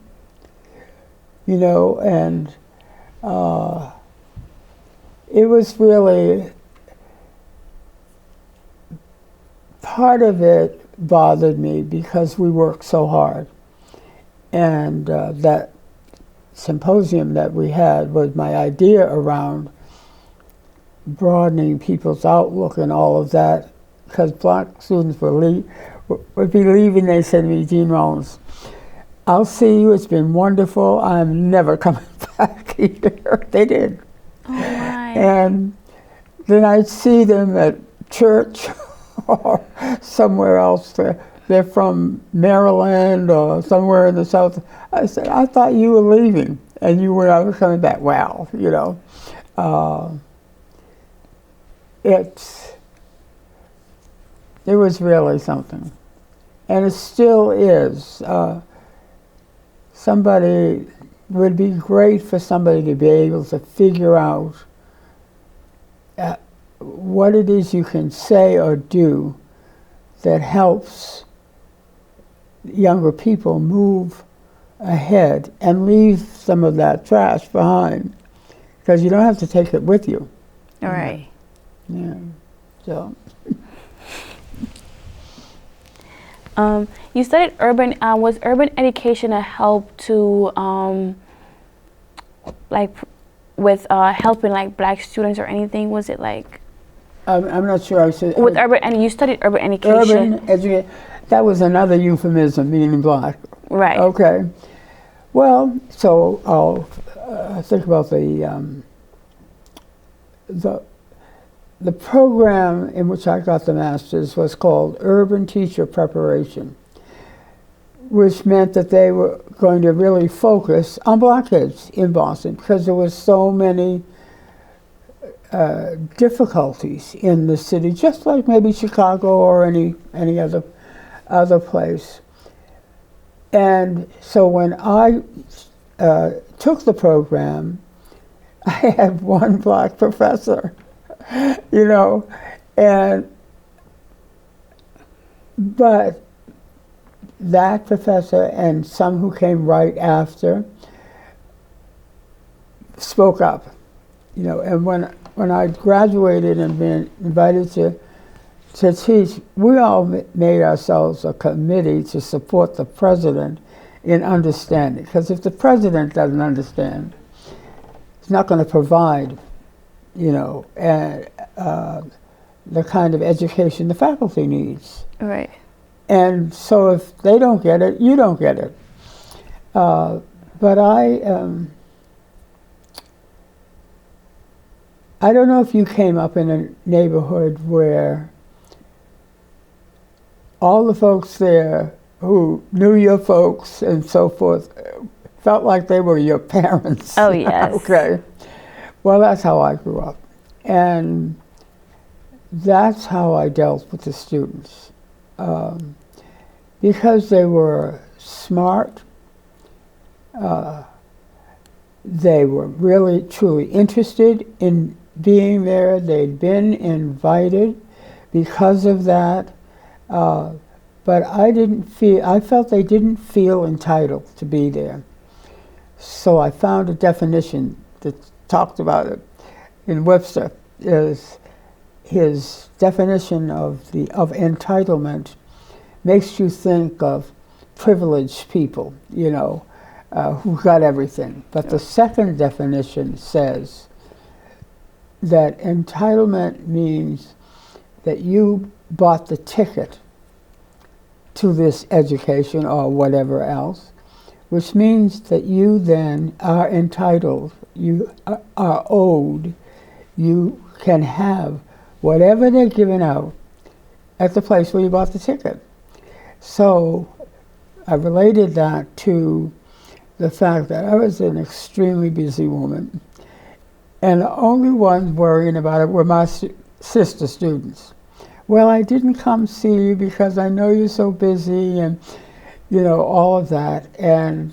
and it was really, part of it bothered me because we worked so hard. And that symposium that we had was my idea around broadening people's outlook and all of that, because black students would be leaving. They said to me, Dean Rawlins, I'll see you, it's been wonderful, I'm never coming back here. They did. Oh my. And then I'd see them at church or somewhere else. They're from Maryland or somewhere in the South. I said, I thought you were leaving and you were never coming back. Well, it was really something. And it still is. Somebody would be great for somebody to be able to figure out what it is you can say or do that helps younger people move ahead and leave some of that trash behind, because you don't have to take it with you. All right. Yeah. So. You studied urban. Was urban education a help to, with helping like black students or anything? Was it like? I'm not sure. I said with urban, and you studied urban education. Urban education. That was another euphemism, meaning black. Right. Okay. Well, so I'll think about the program in which I got the master's was called Urban Teacher Preparation, which meant that they were going to really focus on black kids in Boston, because there was so many difficulties in the city, just like maybe Chicago or any other place. And so when I took the program, I had one black professor, but that professor and some who came right after spoke up, and when I graduated and been invited to teach, we all made ourselves a committee to support the president in understanding, because if the president doesn't understand, he's not going to provide, the kind of education the faculty needs. Right. And so if they don't get it, you don't get it. But I don't know if you came up in a neighborhood where all the folks there who knew your folks and so forth felt like they were your parents. Oh, yes. Okay. Well, that's how I grew up. And that's how I dealt with the students. Because they were smart, they were really, truly interested in being there. They'd been invited because of that. But I felt they didn't feel entitled to be there. So I found a definition that talked about it in Webster. Is his definition of entitlement makes you think of privileged people, who got everything. But the second definition says that entitlement means that you bought the ticket to this education or whatever else, which means that you then are entitled, you are owed you can have whatever they're giving out at the place where you bought the ticket. So I related that to the fact that I was an extremely busy woman, and the only ones worrying about it were my sister students. Well, I didn't come see you because I know you're so busy, and all of that. And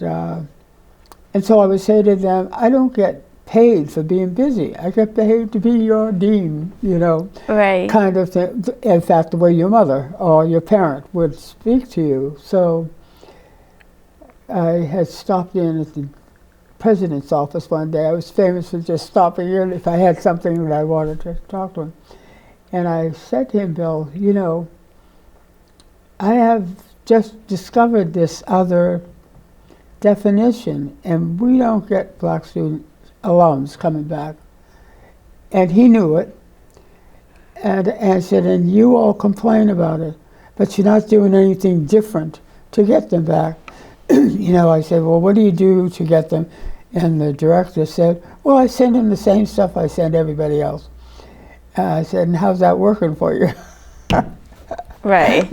so I would say to them, I don't get paid for being busy. I get paid to be your dean, Right. kind of thing. In fact, the way your mother or your parent would speak to you. So I had stopped in at the president's office one day. I was famous for just stopping in if I had something that I wanted to talk to him. And I said to him, Bill, I have just discovered this other definition, and we don't get black student alums coming back. And he knew it, and I said, and you all complain about it, but you're not doing anything different to get them back. I said, well, what do you do to get them? And the director said, well, I send them the same stuff I send everybody else. I said, and how's that working for you? Right.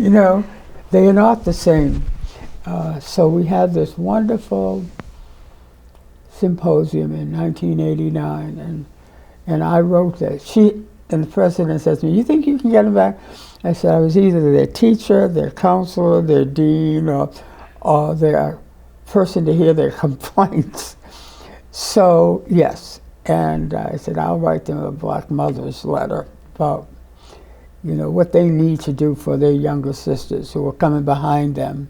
They are not the same. So we had this wonderful symposium in 1989, and I wrote that. And the president says to me, you think you can get them back? I said, I was either their teacher, their counselor, their dean, or their person to hear their complaints. So, yes. And I said, I'll write them a Black Mother's letter about, what they need to do for their younger sisters who are coming behind them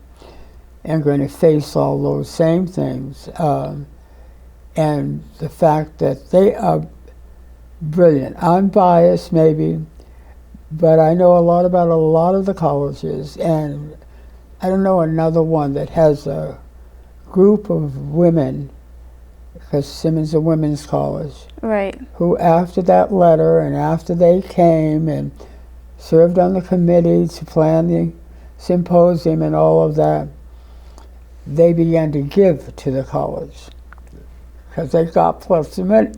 and going to face all those same things. And the fact that they are brilliant. I'm biased, maybe, but I know a lot about a lot of the colleges, and I don't know another one that has a group of women, because Simmons is a women's college, Right. who after that letter and after they came and served on the committee to plan the symposium and all of that, they began to give to the college because they got plus money,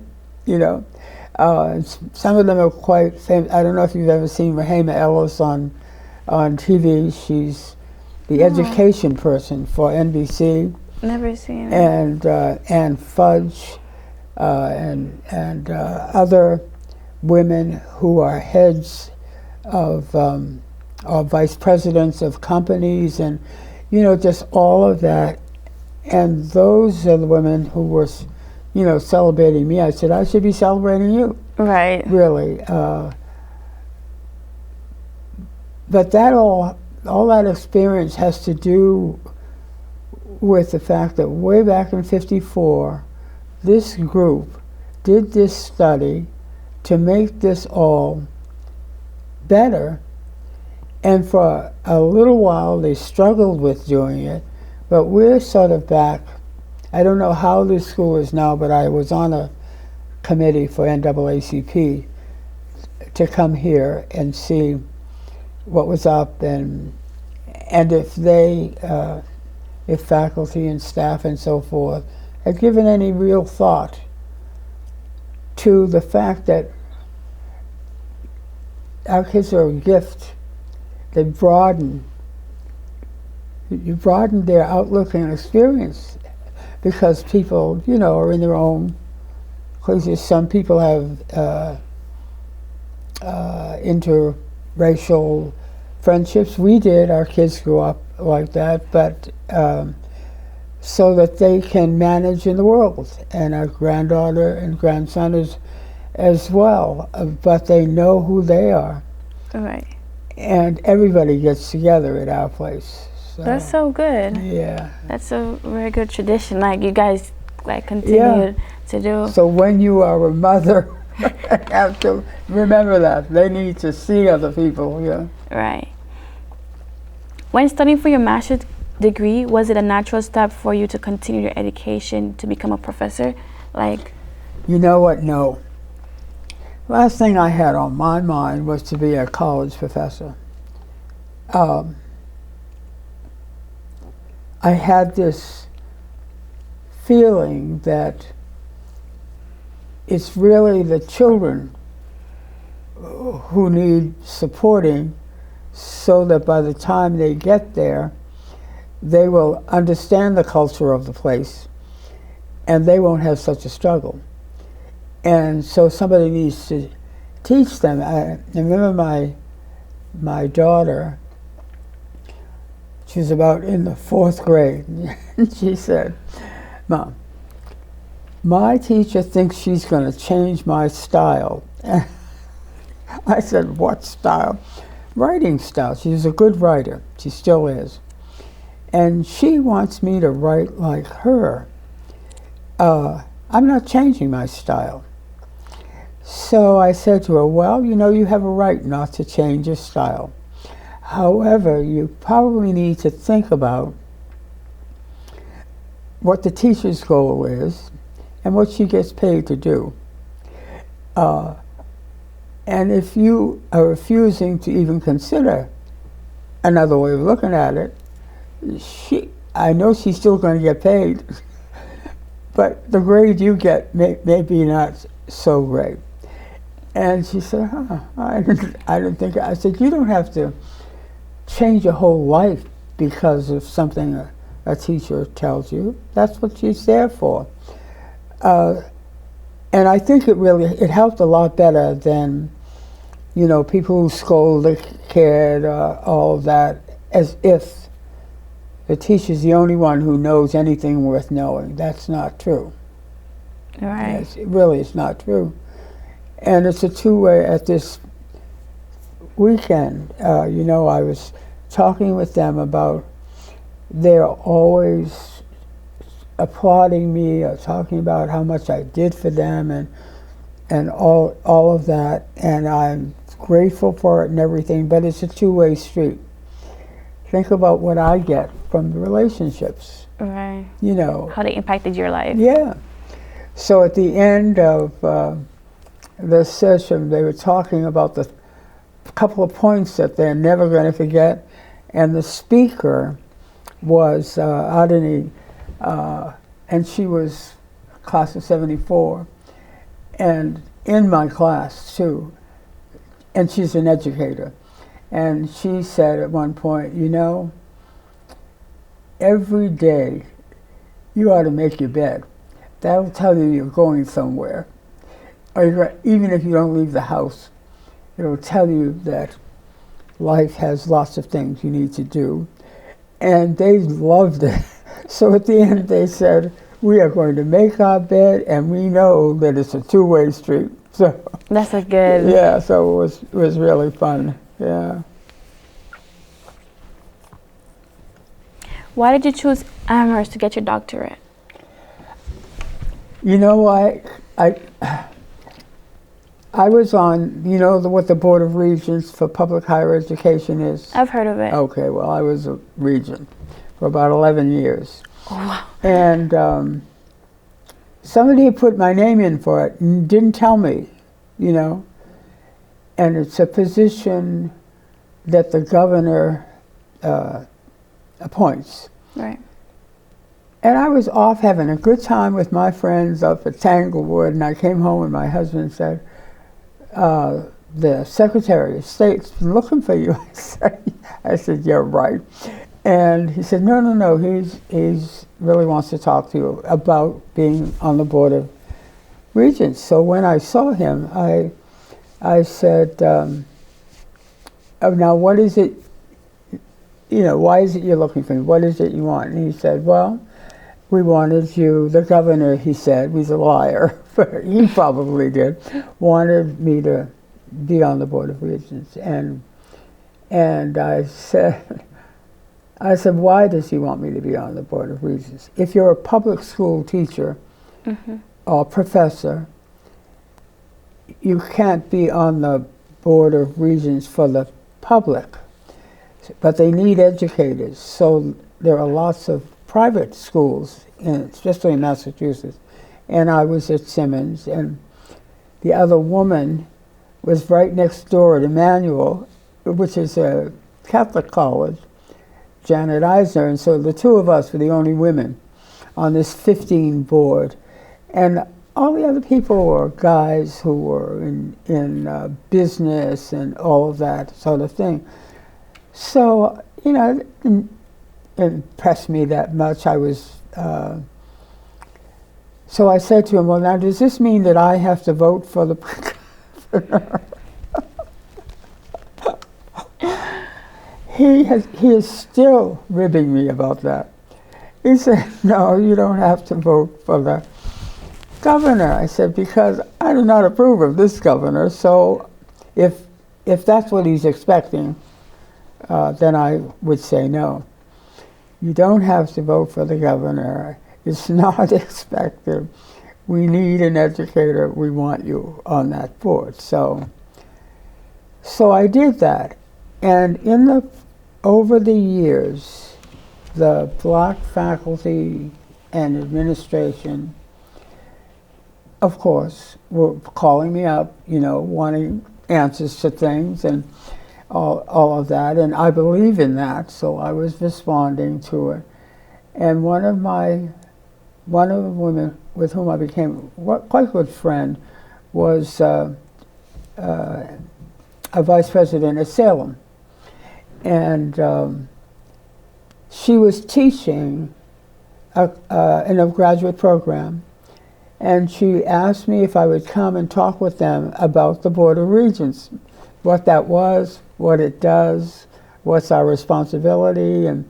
some of them are quite famous. I don't know if you've ever seen Rahema Ellis on TV. She's the education person for NBC. Never seen it. And Fudge and other women who are heads of or vice presidents of companies, and just all of that. And those are the women who were celebrating me. I said, I should be celebrating you. Right. Really. But that all that experience has to do with the fact that way back in '54, this group did this study to make this all better. And for a little while, they struggled with doing it, but we're sort of back. I don't know how this school is now, but I was on a committee for NAACP to come here and see what was up, and if they, if faculty and staff and so forth had given any real thought to the fact that our kids are a gift. They you broaden their outlook and experience, because people, are in their own places. Some people have interracial friendships. We did. Our kids grew up like that, but so that they can manage in the world. And our granddaughter and grandson is as well, but they know who they are. Right. And everybody gets together at our place. So, That's so good. Yeah. That's a very good tradition. Like you guys continue to do. So when you are a mother, you have to remember that. They need to see other people, Right. When studying for your master's degree, was it a natural step for you to continue your education to become a professor? You know what? No. Last thing I had on my mind was to be a college professor. I had this feeling that it's really the children who need supporting, so that by the time they get there, they will understand the culture of the place and they won't have such a struggle. And so somebody needs to teach them. I remember my daughter, she was about in the 4th grade, and she said, "Mom, my teacher thinks she's going to change my style." I said, "What style?" "Writing style. She's a good writer. She still is. And she wants me to write like her. I'm not changing my style." So I said to her, "Well, you know, you have a right not to change your style. However, you probably need to think about what the teacher's goal is and what she gets paid to do. And if you are refusing to even consider another way of looking at it, I know she's still going to get paid, but the grade you get may be not so great." And she said, I didn't think. I said, "You don't have to change your whole life because of something a teacher tells you. That's what she's there for." And I think it helped a lot better than, you know, people who scold the kid, all of that, as if the teacher's the only one who knows anything worth knowing. That's not true. Right. Yes, it really is not true. And it's a two-way. At this weekend, you know, I was talking with them about they're always applauding me or talking about how much I did for them and all of that, and I'm grateful for it and everything, but it's a two-way street. Think about what I get from the relationships. Right. You know. How they impacted your life. Yeah. So at the end of the session, they were talking about the couple of points that they're never going to forget, and the speaker was Adani, and she was class of 74, and in my class too, and she's an educator. And she said at one point, "You know, every day you ought to make your bed. That'll tell you you're going somewhere. Or even if you don't leave the house, it'll tell you that life has lots of things you need to do." And they loved it. So at the end they said, "We are going to make our bed, and we know that it's a two-way street." So that's a good. Yeah, so it was really fun. Yeah. Why did you choose Amherst to get your doctorate? You know, I was on, you know, what the Board of Regents for Public Higher Education is? I've heard of it. Okay, well, I was a regent for about 11 years. Oh, wow. And somebody put my name in for it and didn't tell me, you know. And it's a position that the governor appoints. Right. And I was off having a good time with my friends up at Tanglewood, and I came home and my husband said, "The Secretary of State's been looking for you." I said, "Yeah, right." And he said, no, he's really wants to talk to you about being on the Board of Regents. So when I saw him, I said, "Oh, now what is it, you know, why is it you're looking for me? What is it you want?" And he said, "Well, we wanted you," the governor, he said, he's a liar, but he probably did, wanted me to be on the Board of Regents. And I said, "Why does he want me to be on the Board of Regents? If you're a public school teacher or professor, you can't be on the Board of Regents for the public, but they need educators. So there are lots of private schools, especially in Massachusetts." And I was at Simmons, and the other woman was right next door at Emmanuel, which is a Catholic college, Janet Eisner, and so the two of us were the only women on this 15 board. And all the other people were guys who were in business and all of that sort of thing. So, you know, it didn't impress me that much. I was, so I said to him, well, now does this mean that I have to vote for the governor? He is still ribbing me about that. He said, no, you don't have to vote for the governor. I said, because I do not approve of this governor, so if that's what he's expecting, then I would say no. You don't have to vote for the governor. It's not expected. We need an educator. We want you on that board. So I did that. And over the years, the black faculty and administration, of course, were calling me up, you know, wanting answers to things and all of that. And I believe in that, so I was responding to it. And one of the women with whom I became quite a good friend was a vice president at Salem. And she was teaching in a graduate program, and she asked me if I would come and talk with them about the Board of Regents, what that was, what it does, what's our responsibility, and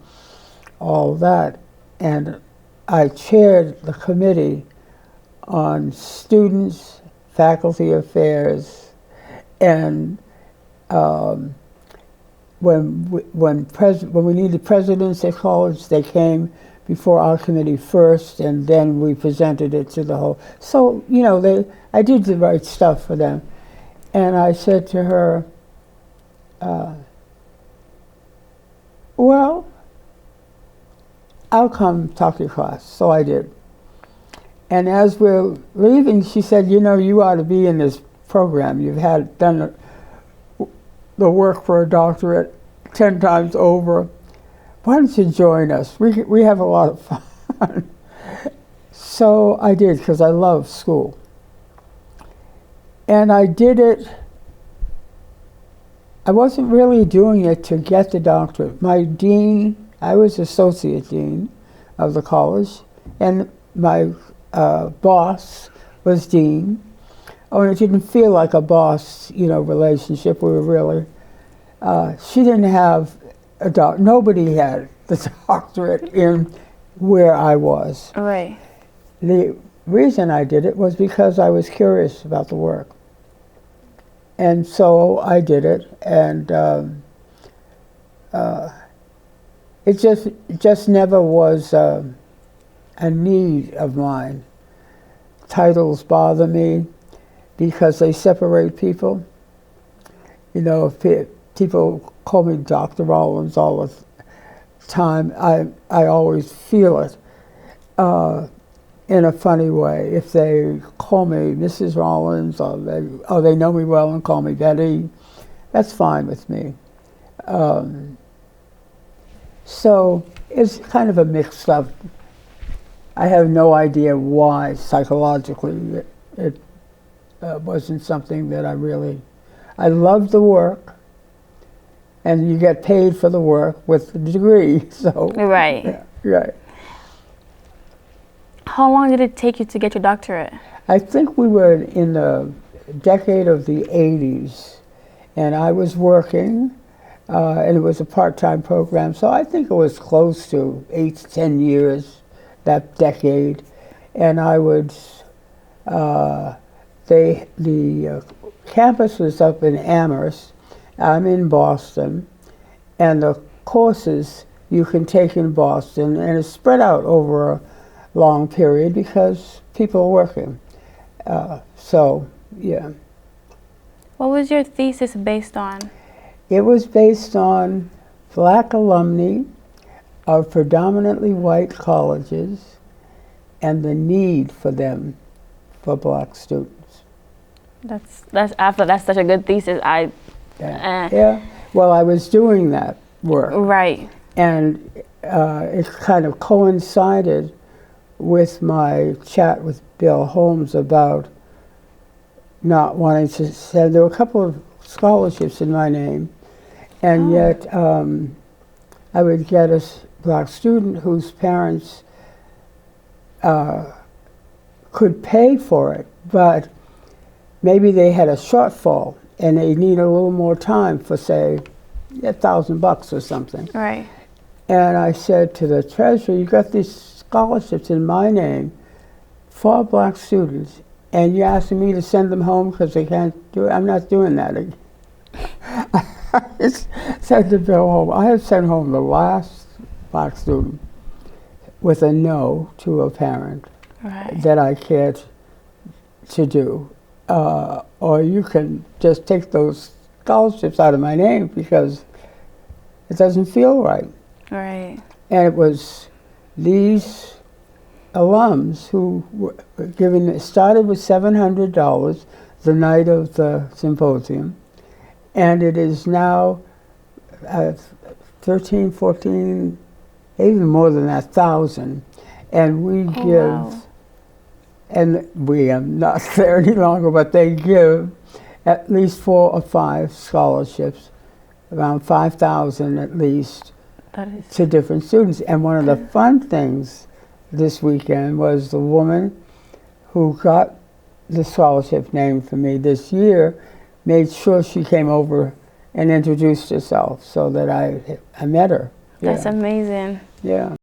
all that. And I chaired the committee on students, faculty affairs, and when we needed presidents at college, they came before our committee first, and then we presented it to the whole. So, you know, I did the right stuff for them. And I said to her, well, I'll come talk to your class. So I did. And as we're leaving, she said, you know, you ought to be in this program. You've done the work for a doctorate 10 times over. Why don't you join us? We have a lot of fun. So I did, because I love school. And I did it. I wasn't really doing it to get the doctorate. My dean, I was associate dean of the college, and my boss was dean. Oh, and it didn't feel like a boss, you know, relationship. We were really, she didn't have a doctorate. Nobody had the doctorate in where I was. Right. The reason I did it was because I was curious about the work. And so I did it, and it just never was a need of mine. Titles bother me because they separate people. You know, if people call me Dr. Rawlins all the time, I always feel it in a funny way. If they call me Mrs. Rawlins, or they know me well and call me Betty, that's fine with me. So it's kind of a mixed up. I have no idea why psychologically it wasn't something that I loved the work, and you get paid for the work with the degree, so. Right. Yeah, right. How long did it take you to get your doctorate? I think we were in the decade of the 80s, and I was working, and it was a part-time program, so I think it was close to 8 to 10 years, that decade. And I would, the campus was up in Amherst. I'm in Boston, and the courses you can take in Boston, and it's spread out over a long period because people are working. So, yeah. What was your thesis based on? It was based on black alumni of predominantly white colleges and the need for them for black students. That's such a good thesis. Yeah. Well, I was doing that work. Right. And it kind of coincided with my chat with Bill Holmes about not wanting to send. There were a couple of scholarships in my name, and yet I would get a black student whose parents could pay for it, but maybe they had a shortfall and they need a little more time for, say, $1,000 or something. Right. And I said to the treasurer, you got these scholarships in my name for black students, and you're asking me to send them home because they can't do it? I'm not doing that again. I said to Bill Holmes, I have sent home the last black student with a no to a parent that I cared to do. Or you can just take those scholarships out of my name because it doesn't feel right. Right. And it was these alums who were given, it started with $700 the night of the symposium, and it is now 13, 14, even more than that, 1,000. And we give, and we are not there any longer, but they give at least 4 or 5 scholarships, around 5,000 at least, to different students. And one of the fun things this weekend was the woman who got the scholarship named for me this year made sure she came over and introduced herself so that I met her. That's amazing. Yeah.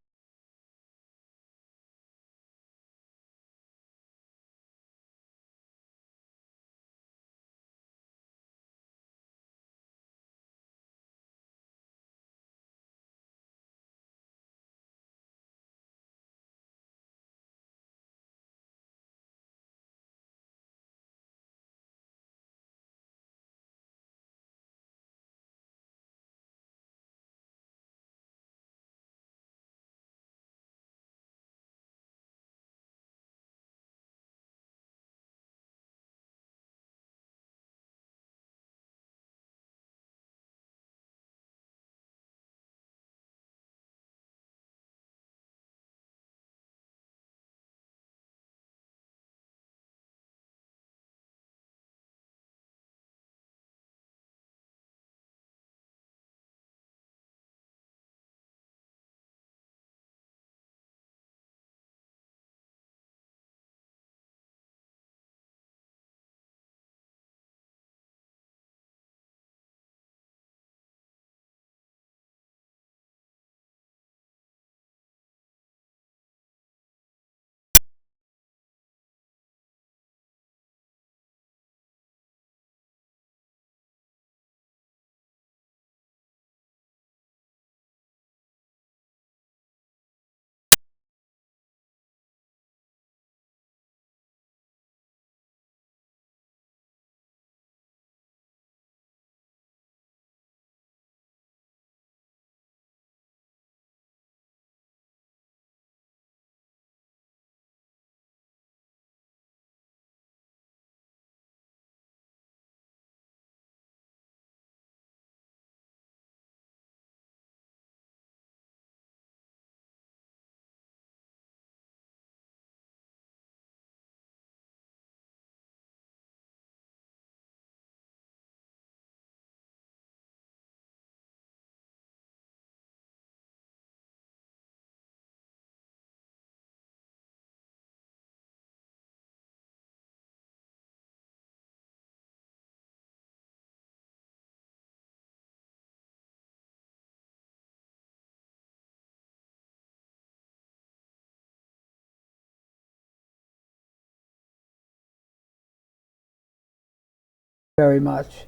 Very much.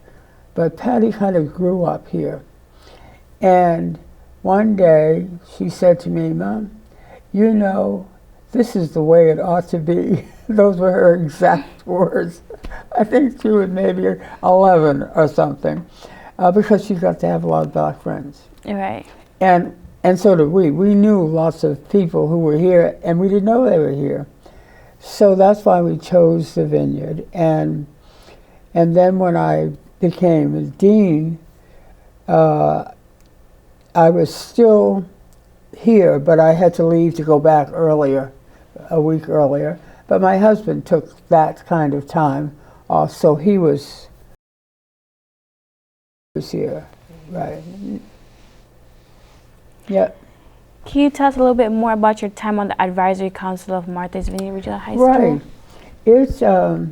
But Patty kind of grew up here. And one day she said to me, Mom, you know, this is the way it ought to be. Those were her exact words. I think she was maybe 11 or something, because she got to have a lot of black friends. Right. And so did we. We knew lots of people who were here, and we didn't know they were here. So that's why we chose the Vineyard. And then when I became a dean, I was still here, but I had to leave to go back earlier a week earlier. But my husband took that kind of time off, so he was here, right? Yeah. Can you tell us a little bit more about your time on the advisory council of Martha's Vineyard Regional High School? Right. It's I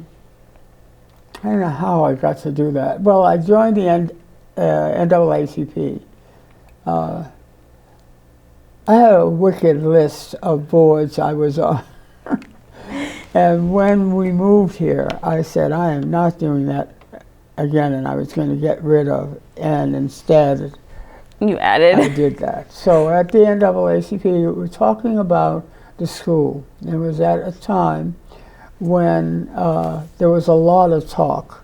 don't know how I got to do that. Well, I joined the NAACP. I had a wicked list of boards I was on. And when we moved here, I said, I am not doing that again, and I was going to get rid of it. And instead, you added. I did that. So at the NAACP, we were talking about the school. It was at a time when there was a lot of talk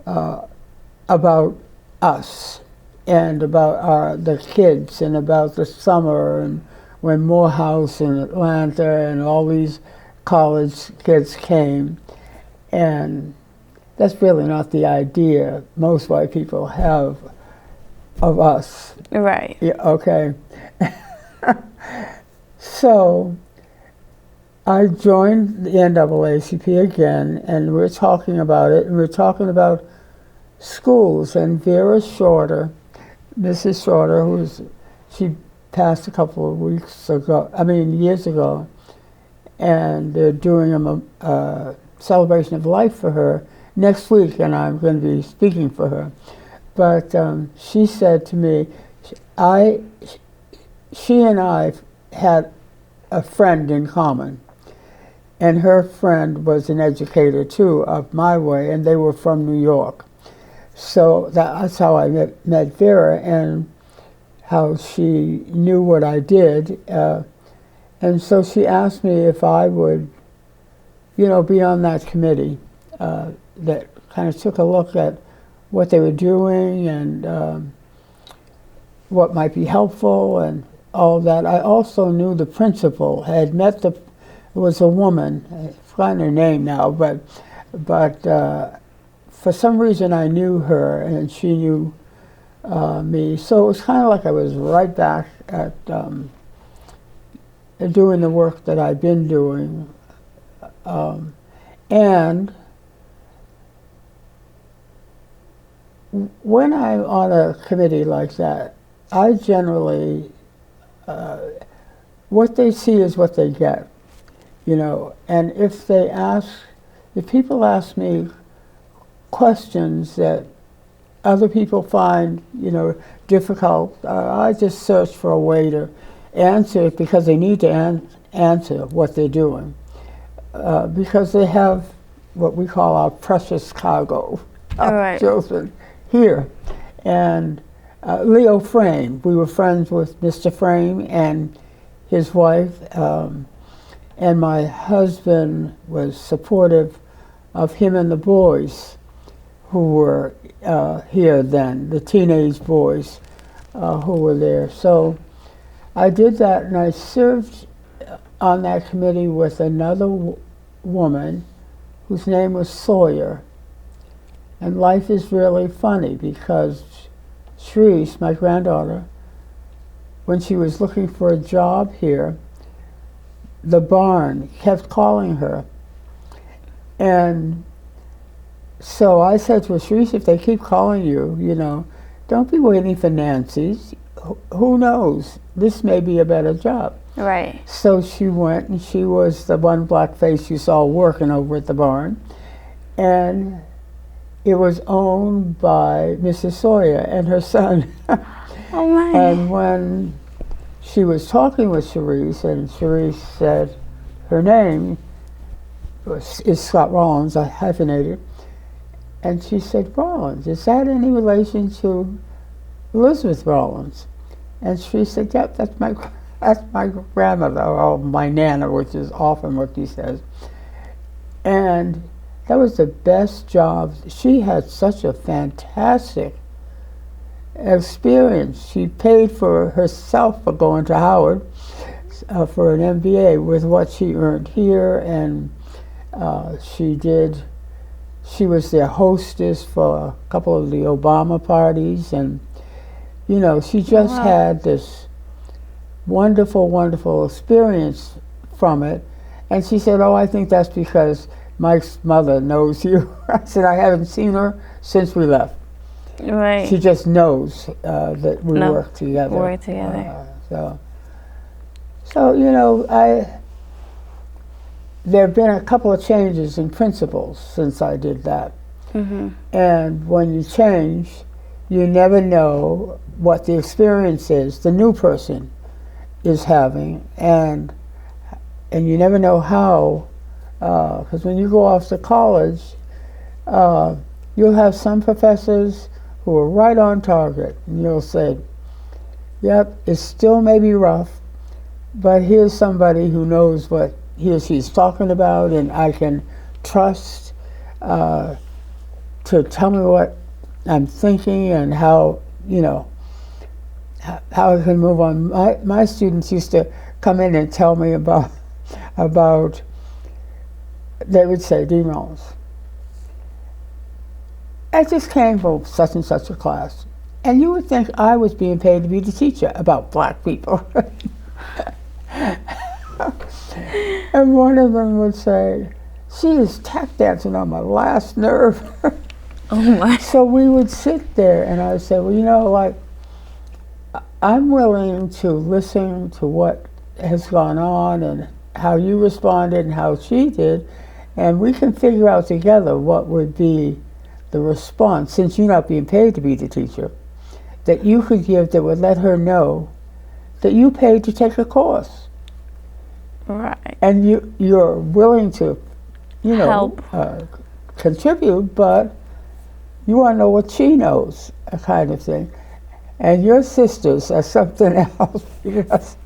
about us and about the kids and about the summer, and when Morehouse and Atlanta and all these college kids came. And that's really not the idea most white people have of us. Right. Yeah, okay. So I joined the NAACP again, and we're talking about it, and we're talking about schools. And Vera Shorter, Mrs. Shorter, she passed a couple of years ago, and they're doing a celebration of life for her next week, and I'm going to be speaking for her. But she said to me, she and I had a friend in common, and her friend was an educator too, of my way, and they were from New York. So that's how I met Vera, and how she knew what I did. And so she asked me if I would, be on that committee that kind of took a look at what they were doing and what might be helpful and all that. I also knew the principal. I had met it was a woman. I've forgotten her name now, but for some reason I knew her and she knew me. So it was kind of like I was right back at doing the work that I'd been doing. And when I'm on a committee like that, I generally, what they see is what they get, and if people ask me questions that other people find, difficult, I just search for a way to answer it, because they need to answer what they're doing. Because they have what we call our precious cargo of children here. And Leo Frame, we were friends with Mr. Frame and his wife, and my husband was supportive of him and the boys who were here then, the teenage boys who were there. So I did that, and I served on that committee with another woman whose name was Sawyer. And life is really funny, because Shreese, my granddaughter, when she was looking for a job here, the barn kept calling her. And so I said to her, Shreese, if they keep calling you, don't be waiting for Nancy's. Who knows? This may be a better job. Right. So she went, and she was the one black face you saw working over at the barn. And it was owned by Mrs. Sawyer and her son. Oh my. And when she was talking with Sharice, and Sharice said her name is Scott Rawlins, I hyphenated, and she said, Rawlins, is that any relation to Elizabeth Rawlins? And she said, yep, that's my grandmother, or my nana, which is often what she says. And that was the best job. She had such a fantastic experience. She paid for herself for going to Howard for an MBA with what she earned here, and she was their hostess for a couple of the Obama parties, and she just had this wonderful, wonderful experience from it. And she said, oh, I think that's because Mike's mother knows you. I said, I haven't seen her since we left. Right. She just knows that we work together. Work together. So you know, there have been a couple of changes in principles since I did that. Mm-hmm. And when you change, you never know what the experience is the new person is having, and you never know how, because when you go off to college, you'll have some professors who are right on target, and you'll say, yep, it still may be rough, but here's somebody who knows what he or she's talking about, and I can trust to tell me what I'm thinking and how, you know, how I can move on. My students used to come in and tell me about they would say, Dean Rawlins, I just came from such and such a class, and you would think I was being paid to be the teacher about black people. And one of them would say, she is tap dancing on my last nerve. Oh my. So we would sit there and I would say, well, you know, like, I'm willing to listen to what has gone on and how you responded and how she did, and we can figure out together what would be the response, since you're not being paid to be the teacher, that you could give that would let her know that you paid to take a course. Right. And you're willing to, you know, help, contribute, but you want to know what she knows, a kind of thing. And your sisters are something else, because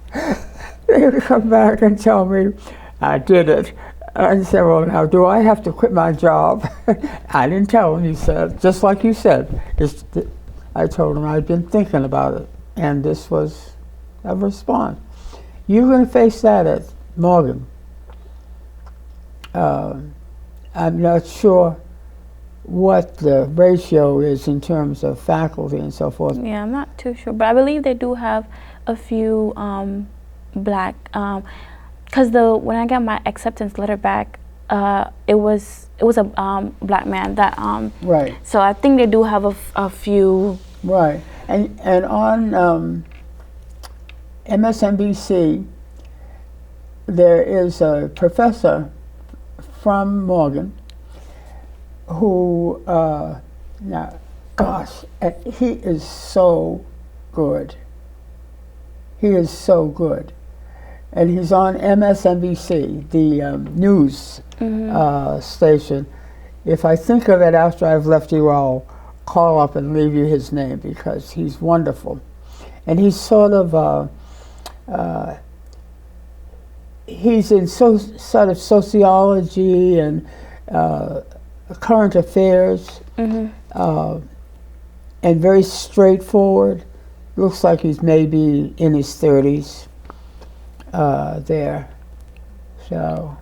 they would come back and tell me, I did it. And say, well, now, do I have to quit my job? I didn't tell him, he said, just like you said. I told him I'd been thinking about it, and this was a response. You're going to face that at Morgan. I'm not sure what the ratio is in terms of faculty and so forth. Yeah, I'm not too sure, but I believe they do have a few black, because when I got my acceptance letter back, it was a black man that right. So I think they do have a few. Right, and on MSNBC, there is a professor from Morgan who, now, gosh, he is so good. He is so good. And he's on MSNBC, the news station. If I think of it after I've left you, I'll call up and leave you his name, because he's wonderful. And he's sort of, he's in sort of sociology and current affairs, and very straightforward. Looks like he's maybe in his 30s there. So,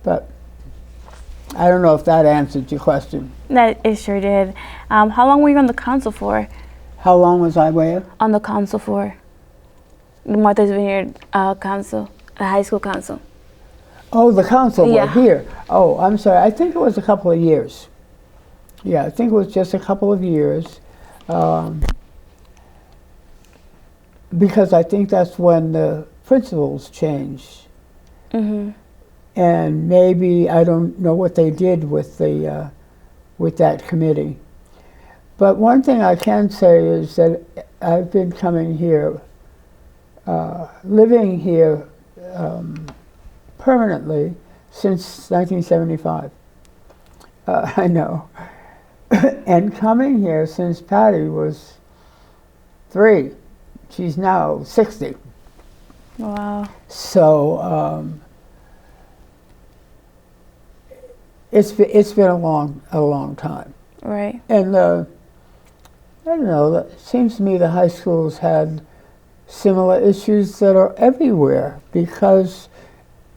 but I don't know if that answered your question. That it sure did. How long were you on the council for? How long was I where? On the council for? The Martha's Vineyard Council, the high school council. Oh, the council Yeah. here. Oh, I'm sorry. I think it was a couple of years. Yeah, I think it was just a couple of years. Because I think that's when the principals changed. And maybe, I don't know what they did with the with that committee. But one thing I can say is that I've been coming here, living here permanently since 1975. I know. And coming here since Patty was 3. She's now 60. Wow. So it's been a long time. Right. And I don't know. It seems to me the high schools had similar issues that are everywhere, because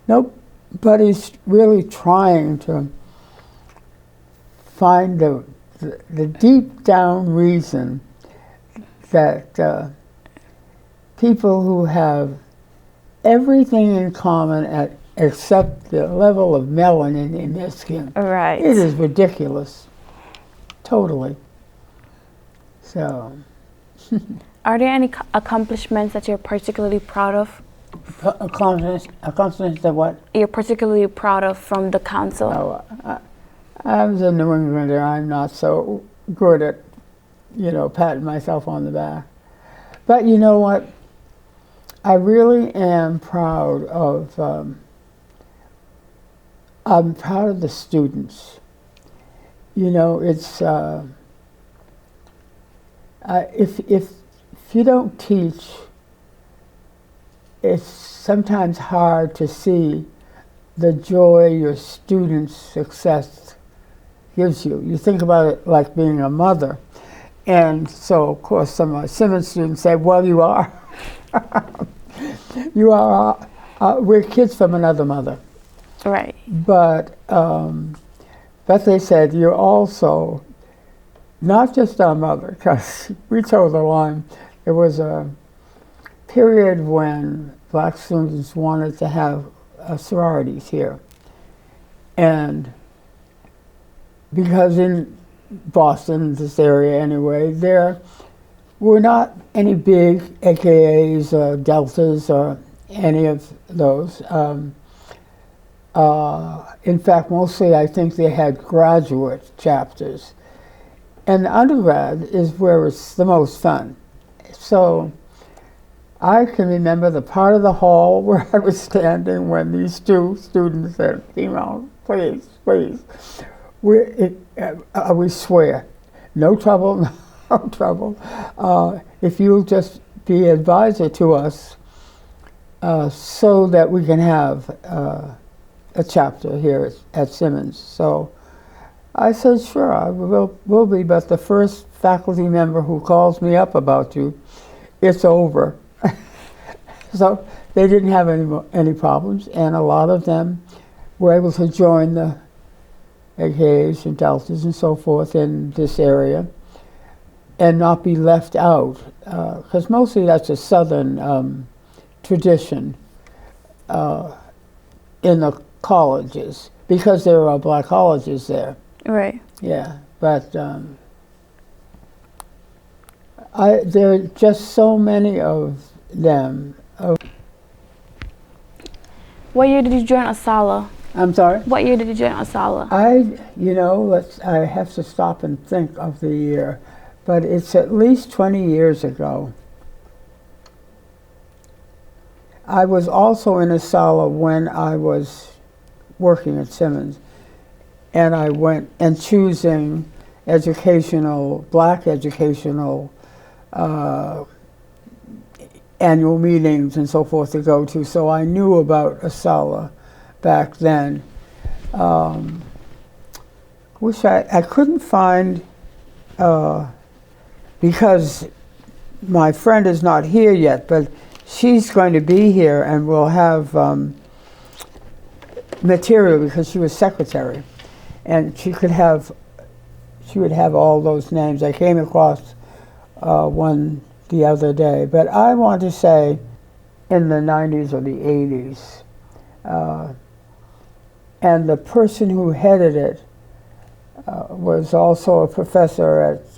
nobody's really trying to find the deep down reason that people who have everything in common except the level of melanin in their skin. Right. It is ridiculous. Totally. So. Are there any accomplishments that you're particularly proud of? Accomplishments of what? You're particularly proud of from the council? No, I was a New Englander. I'm not so good at, patting myself on the back. But you know what? I really am proud of, I'm proud of the students. It's, if you don't teach, it's sometimes hard to see the joy your students' success gives you. You think about it like being a mother. And so, of course, some of my Simmons students say, well, you are. You are, we're kids from another mother. Right. But they said, you're also not just our mother, because we told the line. There was a period when black students wanted to have sororities here. And because in Boston, this area anyway, there were not any big AKAs or Deltas or any of those. In fact, mostly I think they had graduate chapters. And the undergrad is where it's the most fun. So I can remember the part of the hall where I was standing when these two students said, please, we swear, no trouble, no trouble. If you'll just be advisor to us so that we can have a chapter here at Simmons. So I said, sure, I will be, but the first faculty member who calls me up about you, it's over. So they didn't have any problems, and a lot of them were able to join the AKAs and Deltas and so forth in this area and not be left out, because mostly that's a Southern tradition in the colleges, because there are black colleges there. Right. Yeah, but there are just so many of them. What year did you join Asalh? I'm sorry? What year did you join Asalh? I have to stop and think of the year, but it's at least 20 years ago. I was also in Asalh when I was working at Simmons, and I went and choosing black educational annual meetings and so forth to go to, so I knew about Asalh back then. Wish I couldn't find, because my friend is not here yet, but she's going to be here and we'll have material because she was secretary, and she would have all those names. I came across one the other day, but I want to say in the 90s or the 80s. And the person who headed it was also a professor at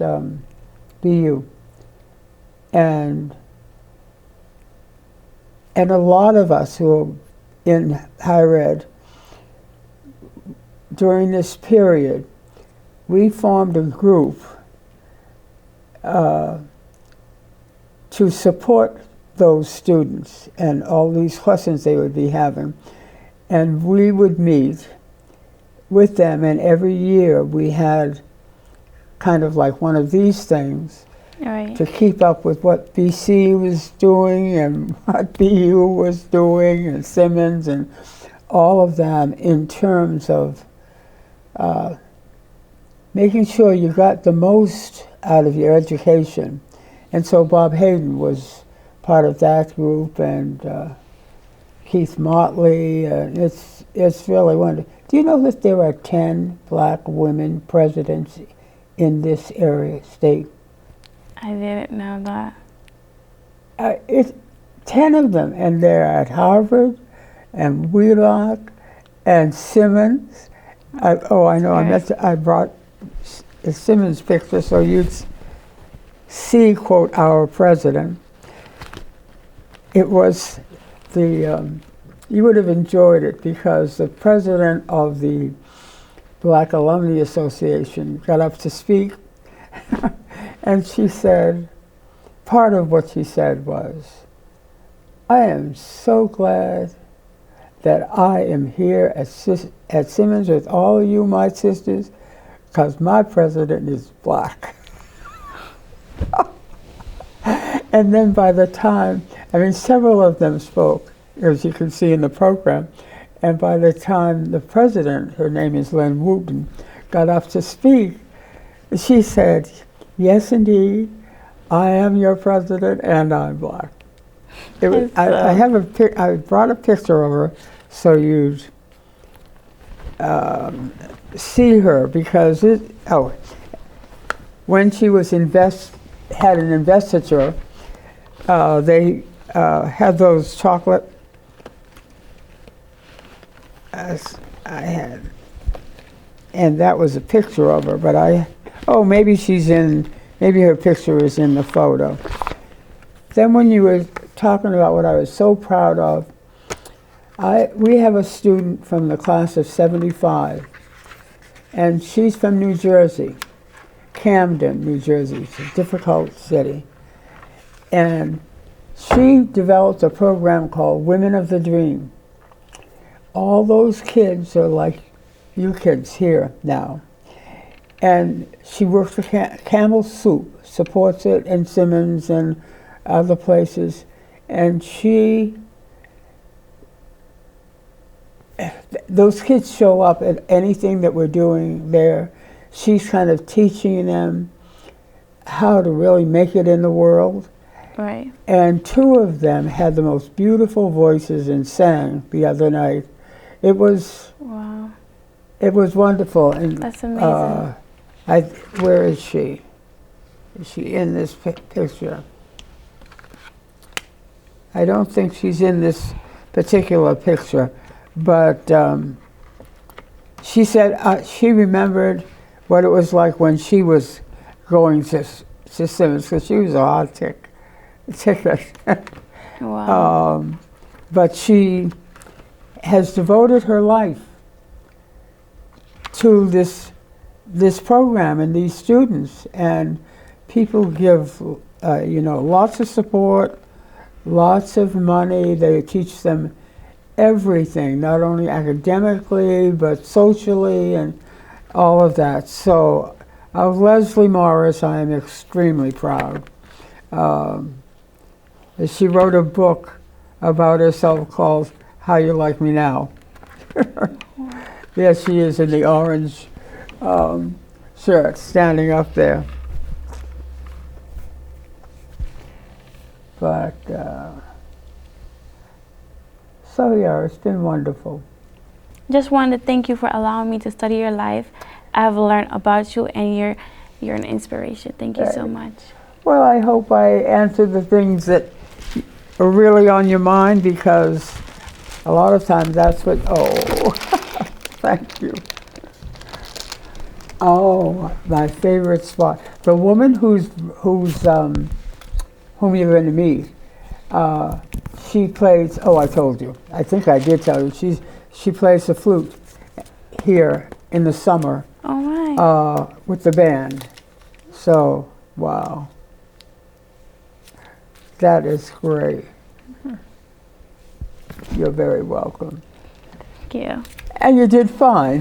BU. And a lot of us who are in higher ed, during this period, we formed a group to support those students and all these lessons they would be having. And we would meet with them, and every year we had kind of like one of these things to keep up with what BC was doing and what BU was doing and Simmons and all of them in terms of making sure you got the most out of your education. And so Bob Hayden was part of that group, and Keith Motley. It's really wonderful. Do you know that there are 10 black women presidents in this area state? I didn't know that. 10 of them, and they're at Harvard and Wheelock and Simmons. I know. I brought the Simmons picture so you'd see, quote, our president. It was you would have enjoyed it because the president of the Black Alumni Association got up to speak, and she said, part of what she said was, I am so glad that I am here at Simmons with all of you, my sisters, because my president is black. And then by the time, several of them spoke, as you can see in the program, and by the time the president, her name is Lynn Wooten, got up to speak, she said, yes, indeed, I am your president and I'm black. I brought a picture of her so you'd see her because when she was had an investiture, they had those chocolate, as I had, and that was a picture of her. But maybe her picture is in the photo. Then when you were talking about what I was so proud of, we have a student from the class of '75, and she's from New Jersey, Camden, New Jersey. It's a difficult city. And she developed a program called Women of the Dream. All those kids are like you kids here now. And she works for Camel Soup, supports it in Simmons and other places. And those kids show up at anything that we're doing there. She's kind of teaching them how to really make it in the world. Right. And 2 of them had the most beautiful voices and sang the other night. It was wow. It was wonderful. And that's amazing. Where is she? Is she in this picture? I don't think she's in this particular picture, but she said she remembered what it was like when she was going to Simmons, because she was a hot ticket. Wow. But she has devoted her life to this program and these students, and people give lots of support, lots of money. They teach them everything, not only academically but socially and all of that. So of Leslie Morris, I am extremely proud. She wrote a book about herself called How You Like Me Now. There she is in the orange shirt, standing up there. But, so yeah, it's been wonderful. Just wanted to thank you for allowing me to study your life. I've learned about you, and you're an inspiration. Thank you so much. Well, I hope I answered the things that are really on your mind, because a lot of times that's what, thank you. Oh, my favorite spot. The woman whom you're going to meet, she plays, I told you. I think I did tell you. She plays the flute here in the summer. Oh, right. With the band. So, wow. That is great. You're very welcome. Thank you. And you did fine.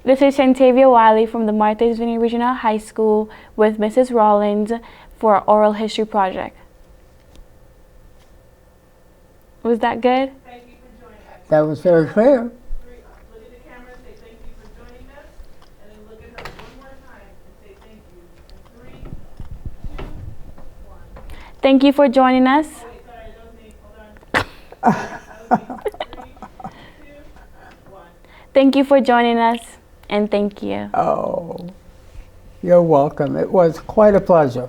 This is Shantavia Whylly from the Martha's Vineyard Regional High School with Mrs. Rawlins for our oral history project. Was that good? Thank you for joining us. That was very clear. Look at the camera and say thank you for joining us, and then look at her one more time and say thank you. And 3, 2, 1. Thank you for joining us. Oh, wait, sorry, that was me. Hold on. 3, 2, 1. Thank you for joining us, and thank you. Oh. You're welcome. It was quite a pleasure.